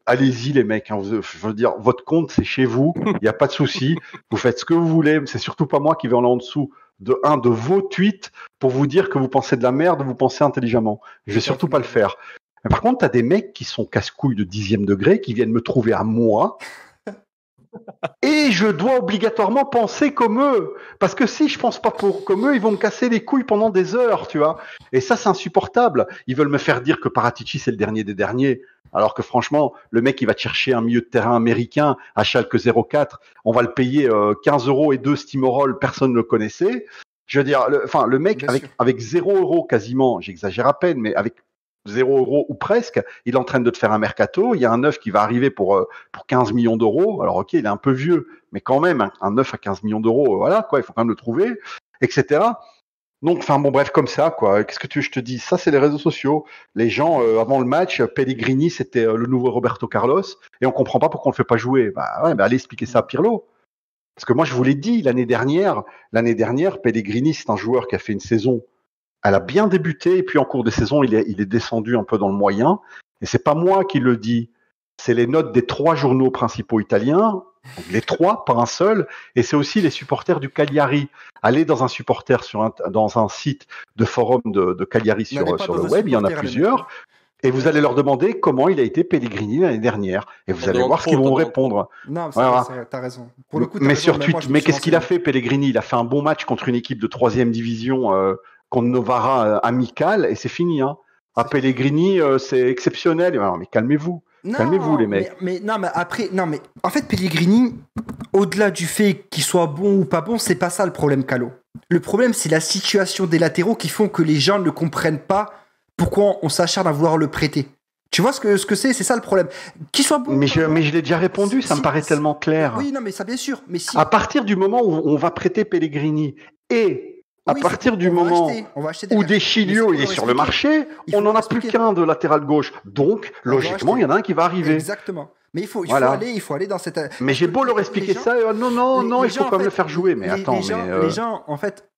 Allez-y, les mecs. Hein, je veux dire, votre compte, c'est chez vous. Il n'y a pas de souci. Vous faites ce que vous voulez. C'est surtout pas moi qui vais en dessous de vos tweets pour vous dire que vous pensez de la merde, vous pensez intelligemment. Je vais surtout pas le faire. Mais par contre, t'as des mecs qui sont casse-couilles de 10e degré, qui viennent me trouver à moi, et je dois obligatoirement penser comme eux. Parce que si je pense pas comme eux, ils vont me casser les couilles pendant des heures, tu vois. Et ça, c'est insupportable. Ils veulent me faire dire que Paratici, c'est le dernier des derniers. Alors que franchement, le mec, il va chercher un milieu de terrain américain à Schalke 04. On va le payer 15 € et 2 Steamroll, personne ne le connaissait. Je veux dire, le mec, avec 0 € quasiment, j'exagère à peine, mais avec 0 € ou presque, il est en train de te faire un mercato. Il y a un neuf qui va arriver pour 15 millions d'euros. Alors, ok, il est un peu vieux, mais quand même, un neuf à 15 millions d'euros, voilà, quoi, il faut quand même le trouver, etc. Donc, bref, comme ça, quoi. Qu'est-ce que tu veux que je te dise? Ça, c'est les réseaux sociaux. Les gens, avant le match, Pellegrini, c'était le nouveau Roberto Carlos, et on comprend pas pourquoi on le fait pas jouer. Allez expliquer ça à Pirlo. Parce que moi, je vous l'ai dit, l'année dernière, Pellegrini, c'est un joueur qui a fait une saison. Elle a bien débuté, et puis en cours de saison, il est descendu un peu dans le moyen. Et c'est pas moi qui le dis. C'est les notes des 3 journaux principaux italiens, les 3, pas un seul, et c'est aussi les supporters du Cagliari. Allez dans un supporter dans un site de forum de Cagliari sur le web, il y en a plusieurs. Et vous allez leur demander comment il a été Pellegrini l'année dernière. Et vous allez voir ce qu'ils vont répondre. Non, t'as raison. Pour le coup, mais sur Twitter, mais qu'est-ce qu'il a fait, Pellegrini? Il a fait un bon match contre une équipe de 3e division, contre Novara amical, et c'est fini. Hein. Pellegrini, c'est exceptionnel. Non, mais calmez-vous. Calmez-vous, les mecs. Mais en fait, Pellegrini, au-delà du fait qu'il soit bon ou pas bon, c'est pas ça le problème, Calo. Le problème, c'est la situation des latéraux qui font que les gens ne comprennent pas pourquoi on s'acharne à vouloir le prêter. Tu vois ce que c'est ça le problème. Qu'il soit bon. Mais je l'ai déjà répondu, ça me paraît tellement clair. Oui, non, mais ça, bien sûr. Mais à partir du moment où on va prêter Pellegrini et à partir du moment où Deschilio il est sur le marché, on n'en a plus qu'un de latéral gauche. Donc, logiquement, il y en a un qui va arriver. Exactement. Mais il faut aller dans cette. Mais j'ai beau leur expliquer ça, non, il faut quand même le faire jouer. Mais attends, les gens, en fait,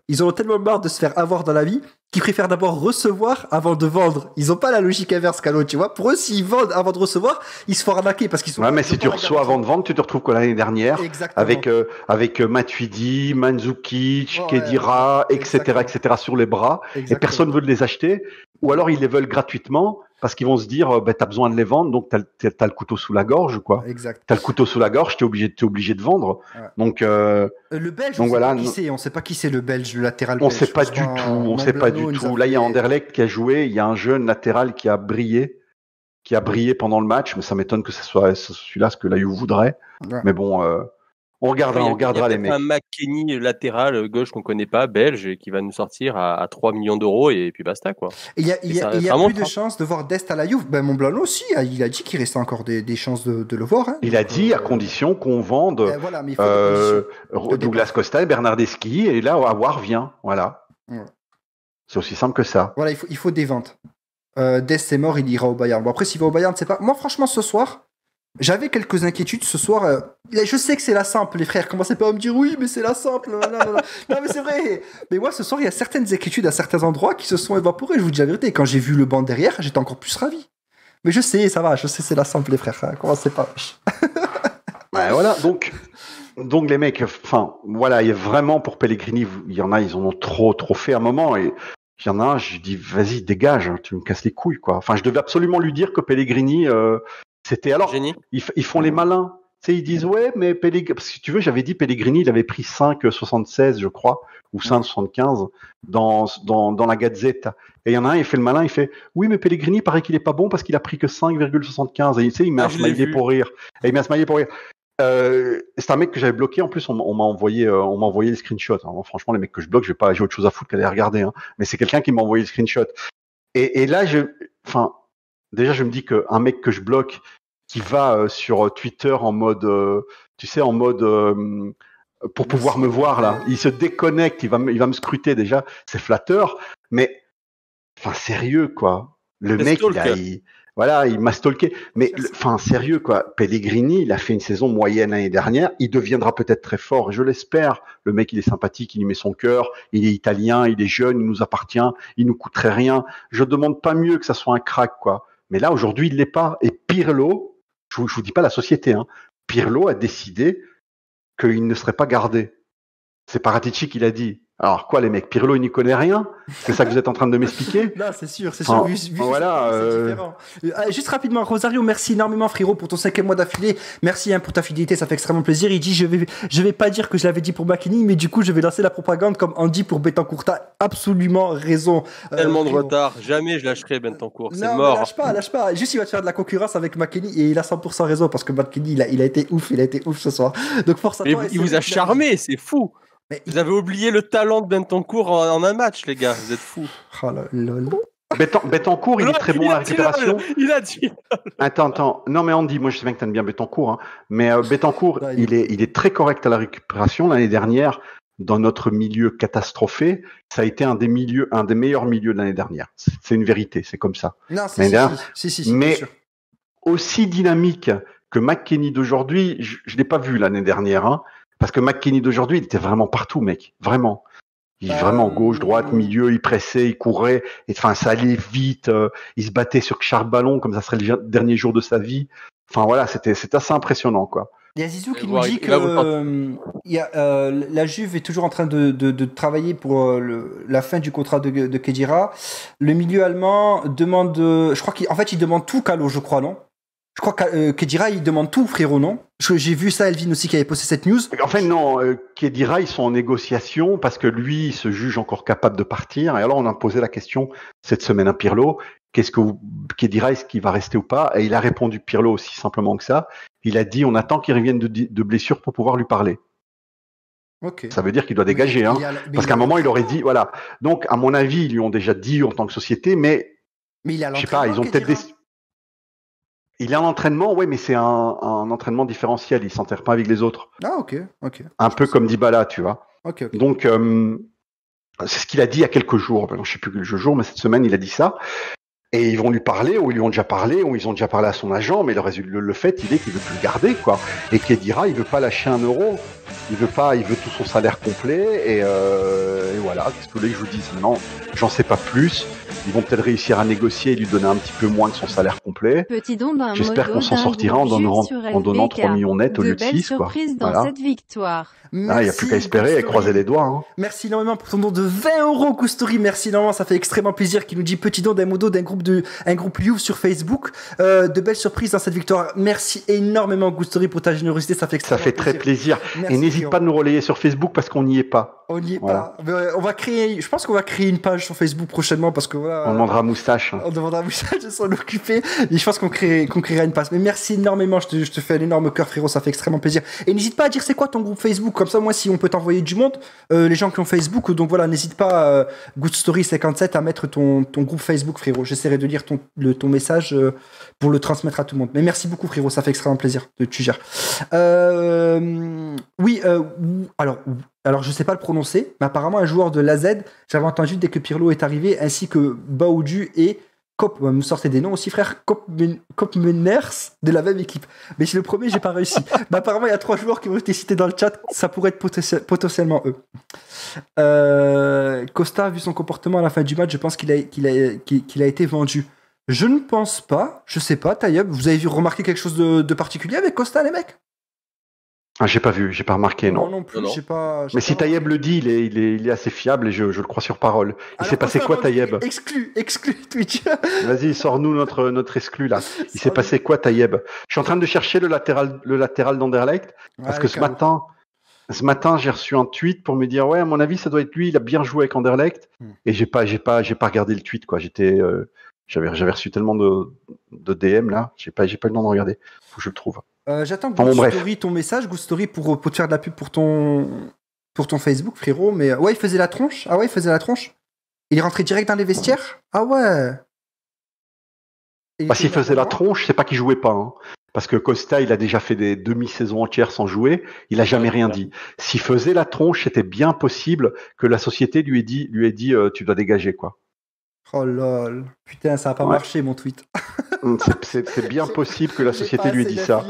ils ont tellement marre de se faire avoir dans la vie qu'ils préfèrent d'abord recevoir avant de vendre. Ils n'ont pas la logique inverse, Calo, tu vois. Pour eux, s'ils vendent avant de recevoir, ils se font arnaquer parce qu'ils sont. Ouais, mais si tu reçois avant de vendre, tu te retrouves comme l'année dernière. Exactement. avec Matuidi, Mandzukic, Khedira, etc., sur les bras. Exactement. Et personne ne veut les acheter. Ou alors ils les veulent gratuitement parce qu'ils vont se dire, t'as besoin de les vendre, donc t'as le couteau sous la gorge, quoi. Exact. T'as le couteau sous la gorge, t'es obligé de vendre. Ouais. Donc, le Belge, donc voilà. On sait pas qui c'est le Belge, le latéral. On sait pas du tout. Là, il y a Anderlecht qui a joué. Il y a un jeune latéral qui a brillé pendant le match, mais ça m'étonne que ce soit celui-là ce que la Juve voudrait. Ouais. Mais bon, on regardera les mecs. Un McKennie latéral gauche qu'on connaît pas, belge, et qui va nous sortir à 3 millions d'euros et puis basta, quoi. Il y a plus de chances de voir Dest à la Juve. Ben, Monblano aussi, il a dit qu'il restait encore des chances de le voir. Hein. Il a dit à condition qu'on vende Douglas Costa et Bernardeschi, et là, Aouar vient. Voilà. Ouais. C'est aussi simple que ça. Voilà, il faut des ventes. Dest est mort, il ira au Bayern. Bon, après, s'il va au Bayern, c'est pas. Moi, franchement, ce soir, j'avais quelques inquiétudes ce soir. Je sais que c'est la simple, les frères. Commencez pas à me dire oui, mais c'est la simple. Non, mais c'est vrai. Mais moi, ce soir, il y a certaines inquiétudes à certains endroits qui se sont évaporées. Je vous dis la vérité. Quand j'ai vu le banc derrière, j'étais encore plus ravi. Mais je sais, ça va. Je sais, c'est la simple, les frères. Commencez pas. Ouais, voilà. Donc les mecs, enfin, voilà, il y a vraiment pour Pellegrini, il y en a, ils en ont trop fait à un moment. Et il y en a un, je dis, vas-y, dégage, tu me casses les couilles, quoi. Enfin, je devais absolument lui dire que Pellegrini, c'était alors, ils font les malins. Tu sais, ils disent, ouais, mais Pellegrini, parce que si tu veux, j'avais dit Pellegrini, il avait pris 5,76, je crois, ou 5,75 dans la Gazzetta. Et il y en a un, il fait le malin, il fait, oui, mais Pellegrini, paraît qu'il est pas bon parce qu'il a pris que 5,75. Et tu sais, il met un smiley pour rire. C'est un mec que j'avais bloqué. En plus, on m'a envoyé les screenshots. Alors, franchement, les mecs que je bloque, j'ai autre chose à foutre qu'à les regarder. Hein. Mais c'est quelqu'un qui m'a envoyé le screenshot. Et là, déjà, je me dis qu'un mec que je bloque, qui va sur Twitter en mode, pour pouvoir me voir là, il se déconnecte, il va me scruter déjà. C'est flatteur, mais enfin sérieux quoi. Le mec, il m'a stalké. Mais, sérieux, quoi. Pellegrini, il a fait une saison moyenne l'année dernière. Il deviendra peut-être très fort, je l'espère. Le mec, il est sympathique, il y met son cœur. Il est italien, il est jeune, il nous appartient. Il nous coûterait rien. Je demande pas mieux que ça soit un crack, quoi. Mais là, aujourd'hui, il l'est pas. Et Pirlo, je vous dis pas la société, hein. Pirlo a décidé qu'il ne serait pas gardé. C'est Paratici qui l'a dit. Alors quoi les mecs, Pirlo il n'y connaît rien? C'est ça que vous êtes en train de m'expliquer? Non, c'est sûr. Vu voilà, c'est différent. Juste rapidement, Rosario, merci énormément frérot pour ton 5e mois d'affilée. Merci pour ta fidélité, ça fait extrêmement plaisir. Il dit je vais pas dire que je l'avais dit pour McKennie, mais du coup je vais lancer la propagande comme Andy pour Betancourt. T'as absolument raison. Tellement de retard, jamais je lâcherai Betancourt, c'est non, mort. Lâche pas. Juste il va te faire de la concurrence avec McKennie et il a 100% raison parce que McKennie il a été ouf ce soir. Donc force à toi. Il vous a charmé, c'est fou. Mais vous avez oublié le talent de Betancourt en un match, les gars. Vous êtes fous. Oh là là. Betancourt, il est très bon à la récupération. Il a dit. Attends. Non, mais Andy, moi je sais bien que t'aimes bien Betancourt, hein. Mais Betancourt, il est très correct à la récupération. L'année dernière, dans notre milieu catastrophé, ça a été un des meilleurs milieux de l'année dernière. C'est une vérité, c'est comme ça. Non, si, mais sûr. Aussi dynamique que McKennie d'aujourd'hui, je l'ai pas vu l'année dernière, hein. Parce que McKennie d'aujourd'hui, il était vraiment partout, mec. Vraiment. Il est vraiment gauche, droite, milieu, il pressait, il courait. Et enfin, ça allait vite. Il se battait sur chaque ballon comme ça serait le dernier jour de sa vie. Enfin, voilà, c'était assez impressionnant, quoi. Il y a Zizou qui nous dit que la Juve est toujours en train de travailler pour la fin du contrat de Khedira. Le milieu allemand demande, je crois qu'en fait il demande tout, Calo, je crois, non? Je crois que Khedira il demande tout, frérot, non? J'ai vu ça, Elvin aussi qui avait posté cette news. En fait non, Khedira ils sont en négociation parce que lui il se juge encore capable de partir. Et alors on a posé la question cette semaine à Pirlo. Khedira, est-ce qu'il va rester ou pas? Et il a répondu, Pirlo, aussi simplement que ça. Il a dit, on attend qu'il revienne de blessure pour pouvoir lui parler. Okay. Ça veut dire qu'il doit dégager, hein. Parce qu'à un moment, il aurait dit, voilà. Donc, à mon avis, ils lui ont déjà dit en tant que société, mais il a je sais pas, ils ont peut-être il est en entraînement, oui, mais c'est un entraînement différentiel. Il s'enterre pas avec les autres. Ah, ok. Un peu comme Dybala, tu vois. Okay. Donc, c'est ce qu'il a dit il y a quelques jours. Je sais plus quel jour, mais cette semaine, il a dit ça. Et ils vont lui parler, ou ils lui ont déjà parlé, ou ils ont déjà parlé à son agent, mais le fait, il est qu'il veut plus le garder, quoi. Et Khedira, il veut pas lâcher 1 euro. Il veut tout son salaire complet, et voilà. Qu'est-ce que vous voulez que je vous dise? Maintenant, j'en sais pas plus. Ils vont peut-être réussir à négocier et lui donner un petit peu moins que son salaire complet. J'espère qu'on s'en sortira en donnant 3 millions nets au lieu de 6, quoi. Dans cette victoire. Il n'y a plus qu'à espérer et croiser les doigts. Hein. Merci énormément pour ton don de 20 euros, Goustory. Merci énormément, ça fait extrêmement plaisir. Qui nous dit petit don d'un modo d'un groupe Youth sur Facebook. De belles surprises dans cette victoire. Merci énormément, Goustory, pour ta générosité. Ça fait extrêmement plaisir. Très plaisir. Merci, et n'hésite pas à nous relayer sur Facebook parce qu'on n'y est pas. On n'y est pas. On va je pense qu'on va créer une page sur Facebook prochainement parce que voilà. On demandera à Moustache. On demandera à Moustache de s'en occuper. Et je pense qu'on créera une page. Mais merci énormément. Je te fais un énorme cœur, frérot. Ça fait extrêmement plaisir. Et n'hésite pas à dire c'est quoi ton groupe Facebook. Comme ça, moi, si on peut t'envoyer du monde, les gens qui ont Facebook. Donc voilà, n'hésite pas, Goodstory57, à mettre ton groupe Facebook, frérot. J'essaierai de lire ton message pour le transmettre à tout le monde. Mais merci beaucoup, frérot. Ça fait extrêmement plaisir. Tu gères. Alors, je sais pas le prononcer, mais apparemment, un joueur de l'AZ, j'avais entendu dès que Pirlo est arrivé, ainsi que Baoudu et me sortez des noms aussi, frère, Kopmeners de la même équipe. Mais c'est le premier, j'ai pas réussi. Mais apparemment, il y a 3 joueurs qui ont été cités dans le chat, ça pourrait être potentiellement eux. Costa, vu son comportement à la fin du match, je pense qu'il a été vendu. Je ne pense pas, je sais pas, Taïeb, vous avez remarqué quelque chose de particulier avec Costa, les mecs? Ah, j'ai pas vu, j'ai pas remarqué, non. Non plus, j'ai pas. Mais si Taïeb le dit, il est assez fiable et je le crois sur parole. Il s'est passé quoi, Taïeb? Exclu Twitch. Vas-y, sors-nous notre exclu, là. Il s'est passé quoi, Taïeb? Je suis en train de chercher le latéral d'Anderlecht, parce que ce matin, j'ai reçu un tweet pour me dire, ouais, à mon avis, ça doit être lui, il a bien joué avec Anderlecht. Et j'ai pas regardé le tweet, quoi. J'avais reçu tellement de DM, là. J'ai pas eu le temps de regarder. Faut que je le trouve. J'attends Goustory, ton message, Goustory, pour te faire de la pub pour ton Facebook, frérot. Mais ouais, il faisait la tronche. Ah ouais, il faisait la tronche. Il est rentré direct dans les vestiaires. Ah ouais. S'il faisait la tronche, c'est pas qu'il jouait pas. Hein. Parce que Costa, il a déjà fait des demi-saisons entières sans jouer. Il a jamais rien dit. S'il faisait la tronche, c'était bien possible que la société lui ait dit tu dois dégager, quoi. Oh lol. Putain, ça a pas marché, mon tweet. C'est bien possible que la société lui ait dit ça.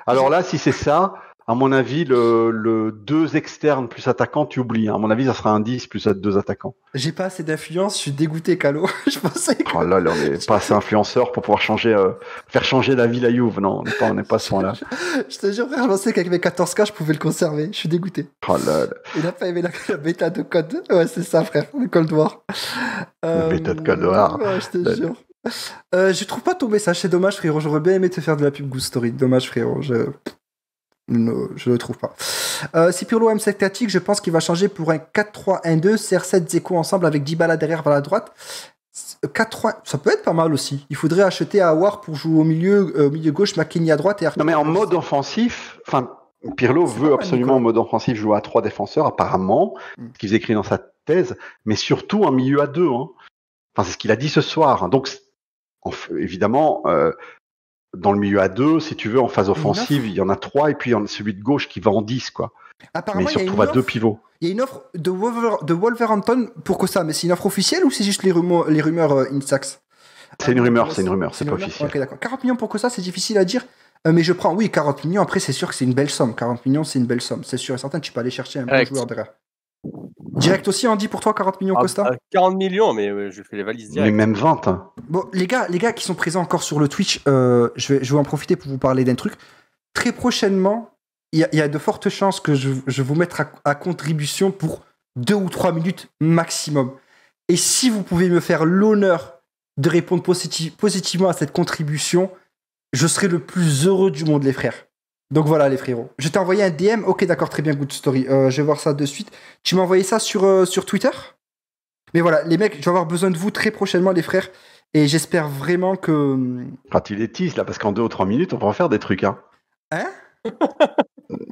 Alors là, si c'est ça, à mon avis, le 2 externes plus attaquant, tu oublies. Hein. À mon avis, ça sera un 10 plus 2 attaquants. J'ai pas assez d'influence, je suis dégoûté, Calo. Je pensais que... Oh là, on n'est pas assez influenceur pour pouvoir faire changer la ville à Juve. Non, on n'est pas à ce point-là. Je te jure, frère, je pensais qu'avec mes 14K, je pouvais le conserver. Je suis dégoûté. Oh là. Il a pas aimé la bêta de code. Ouais, c'est ça, frère, le Cold War. La bêta de Cold War. Ouais, je te jure. Je trouve pas ton message, c'est dommage, frérot. J'aurais bien aimé te faire de la pub Goustory. Dommage, frérot. Je le trouve pas. Si Pirlo aime cette tactique, je pense qu'il va changer pour un 4-3-1-2, CR7 Dzeko ensemble avec Dybala derrière vers la droite. 4-3, ça peut être pas mal aussi. Il faudrait acheter Aouar pour jouer au milieu gauche, McKennie à droite et Non, mais en mode offensif, Pirlo veut absolument en mode offensif jouer à 3 défenseurs, apparemment, ce qu'il écrit dans sa thèse, mais surtout en milieu à 2. Hein. C'est ce qu'il a dit ce soir. Donc, évidemment, dans le milieu à 2, si tu veux, en phase offensive, il y en a 3, et puis il y en a celui de gauche qui va en 10, quoi. Mais surtout à 2 pivots. Il y a une offre de Wolverhampton pour Costa, mais c'est une offre officielle ou c'est juste les rumeurs Instax? C'est une rumeur, c'est pas officiel. Ok, d'accord. 40 millions pour Costa, c'est difficile à dire. Mais je prends, oui, 40 millions. Après, c'est sûr que c'est une belle somme. 40 millions, c'est une belle somme. C'est sûr et certain, tu peux aller chercher un bon joueur derrière. Direct aussi, Andy, pour toi, 40 millions Costa? 40 millions, mais je fais les valises direct. Mais même 20. Hein. Bon, les gars qui sont présents encore sur le Twitch, je vais en profiter pour vous parler d'un truc. Très prochainement, il y a de fortes chances que je vais vous mettre à contribution pour 2 ou 3 minutes maximum. Et si vous pouvez me faire l'honneur de répondre positivement à cette contribution, je serai le plus heureux du monde, les frères. Donc voilà, les frérots. Je t'ai envoyé un DM. Ok, d'accord, très bien, good story. Je vais voir ça de suite. Tu m'as envoyé ça sur Twitter ? Mais voilà, les mecs, je vais avoir besoin de vous très prochainement, les frères. Et j'espère vraiment que... Quand tu les teases, là, parce qu'en 2 ou 3 minutes, on peut en faire des trucs, hein. Hein ?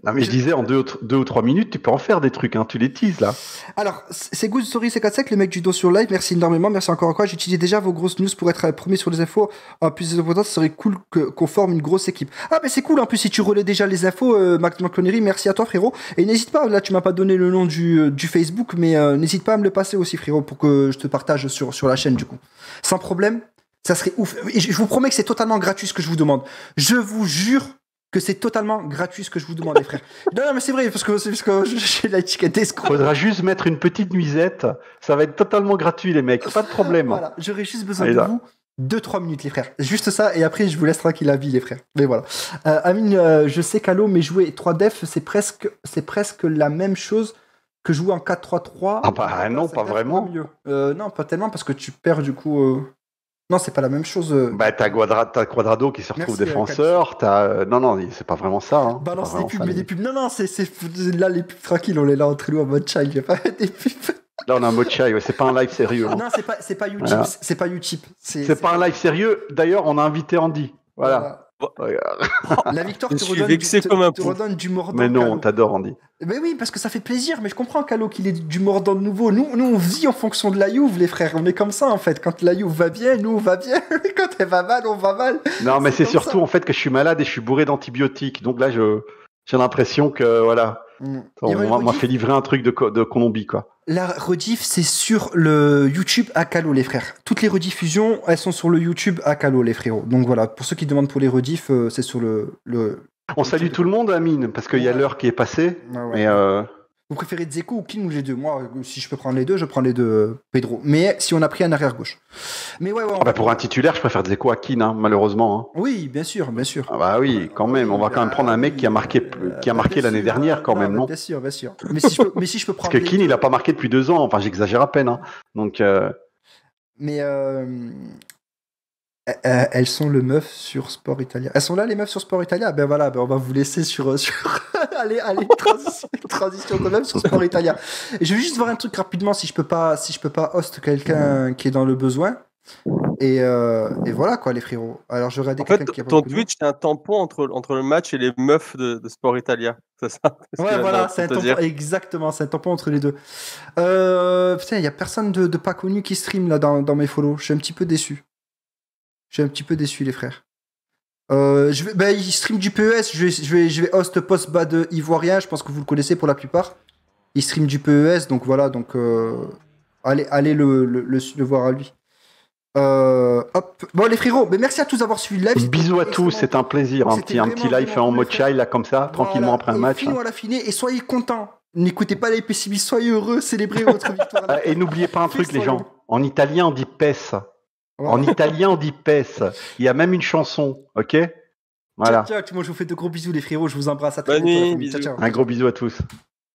Non, mais je disais, en 2 ou 3 minutes, tu peux en faire des trucs, hein. Tu les teases, là. Alors, c'est Good Story C45, le mec du dos sur live. Merci énormément. Merci encore quoi. J'utilisais déjà vos grosses news pour être premier sur les infos. En plus des importants, ce serait cool qu'on forme une grosse équipe. Ah, mais c'est cool. En plus, si tu relais déjà les infos, Max McClonery, merci à toi, frérot. Et n'hésite pas, là, tu m'as pas donné le nom du Facebook, mais n'hésite pas à me le passer aussi, frérot, pour que je te partage sur la chaîne, du coup. Sans problème. Ça serait ouf. Et je vous promets que c'est totalement gratuit ce que je vous demande. Je vous jure que c'est totalement gratuit ce que je vous demande, les frères. Non, mais c'est vrai, parce que j'ai l'étiquette escroc. Faudra juste mettre une petite nuisette. Ça va être totalement gratuit, les mecs. Pas de problème. Voilà, j'aurais juste besoin de vous 2-3 minutes, les frères. Juste ça, et après, je vous laisse tranquille la vie, les frères. Mais voilà. Amine, je sais qu'Halo, mais jouer 3 def, c'est presque la même chose que jouer en 4-3-3. Ah bah non, pas vraiment. Non, pas tellement, parce que tu perds du coup... Non, c'est pas la même chose. Bah, t'as Quadrado qui se retrouve défenseur. Non, c'est pas vraiment ça. Hein. Balance les pubs, mais des pubs. Non, c'est là les pubs tranquilles. On est là entre nous en mode chai. Il y a pas des pubs. Là, on a un mode chai. Ouais, c'est pas un live sérieux. Hein. Non, c'est pas Utip. Voilà. C'est pas Utip. C'est pas un live sérieux. D'ailleurs, on a invité Andy. Voilà. La victoire te redonne du mordant. Mais non, t'adores Andy. Mais oui, parce que ça fait plaisir. Mais je comprends, Calo, qu'il ait du mordant de nouveau. Nous, on vit en fonction de la Juve, les frères. On est comme ça, en fait. Quand la Juve va bien, nous, on va bien. Quand elle va mal, on va mal. Non, mais c'est surtout, en fait, que je suis malade et je suis bourré d'antibiotiques. Donc là, j'ai l'impression que, voilà. On m'a fait livrer un truc de Colombie, quoi. La rediff, c'est sur le YouTube à Calo, les frères. Toutes les rediffusions, elles sont sur le YouTube à Calo, les frérots. Donc voilà, pour ceux qui demandent pour les rediffs, c'est sur le On salue tout le monde, Amine, parce qu'il y a l'heure qui est passée. Ouais. Vous préférez Dzeko ou Kin ou les deux ? Moi, si je peux prendre les deux, je prends les deux, Pedro. Mais si on a pris un arrière-gauche. Mais pour un titulaire, je préfère Dzeko à Kin, hein, malheureusement. Hein. Oui, bien sûr. Ah bah oui, quand même. On va quand même prendre un mec qui a marqué l'année dernière, quand même, non ? Bien sûr. Mais si je peux prendre. Parce que Kin, il a pas marqué depuis 2 ans. Enfin, j'exagère à peine. Hein. Donc. Mais elles sont le meuf sur Sport Italia. Elles sont là, les meufs sur Sport Italia. Ben voilà, on va vous laisser sur... allez, transition quand même sur Sport Italia. Et je vais juste voir un truc rapidement si je peux pas host quelqu'un qui est dans le besoin. Et voilà quoi, les frérots. Alors je regardais quelqu'un qui a pas ton Twitch, c'est un tampon entre le match et les meufs de Sport Italia. C'est ça ? Ouais, voilà, c'est un tampon. Exactement, c'est un tampon entre les deux. Putain, il y a personne de pas connu qui stream là dans mes follow. Je suis un petit peu déçu. Les frères. Il stream du PES. Je vais host post-bad ivoirien. Je pense que vous le connaissez pour la plupart. Il stream du PES, donc voilà. Donc allez le voir à lui. Hop. Bon les frérots, mais merci à tous d'avoir suivi le live. Bisous à tous, c'est un plaisir. Un petit live fait en mode child là comme ça, tranquillement après un match. Finons à la finée et soyez contents. N'écoutez pas les pessimistes, soyez heureux, célébrez votre victoire. Et n'oubliez pas un truc, les gens. En italien, on dit PES. En italien, on dit PES. Il y a même une chanson, ok ? Voilà. Ciao, moi je vous fais de gros bisous les frérots, je vous embrasse à très bientôt. Un gros bisou à tous.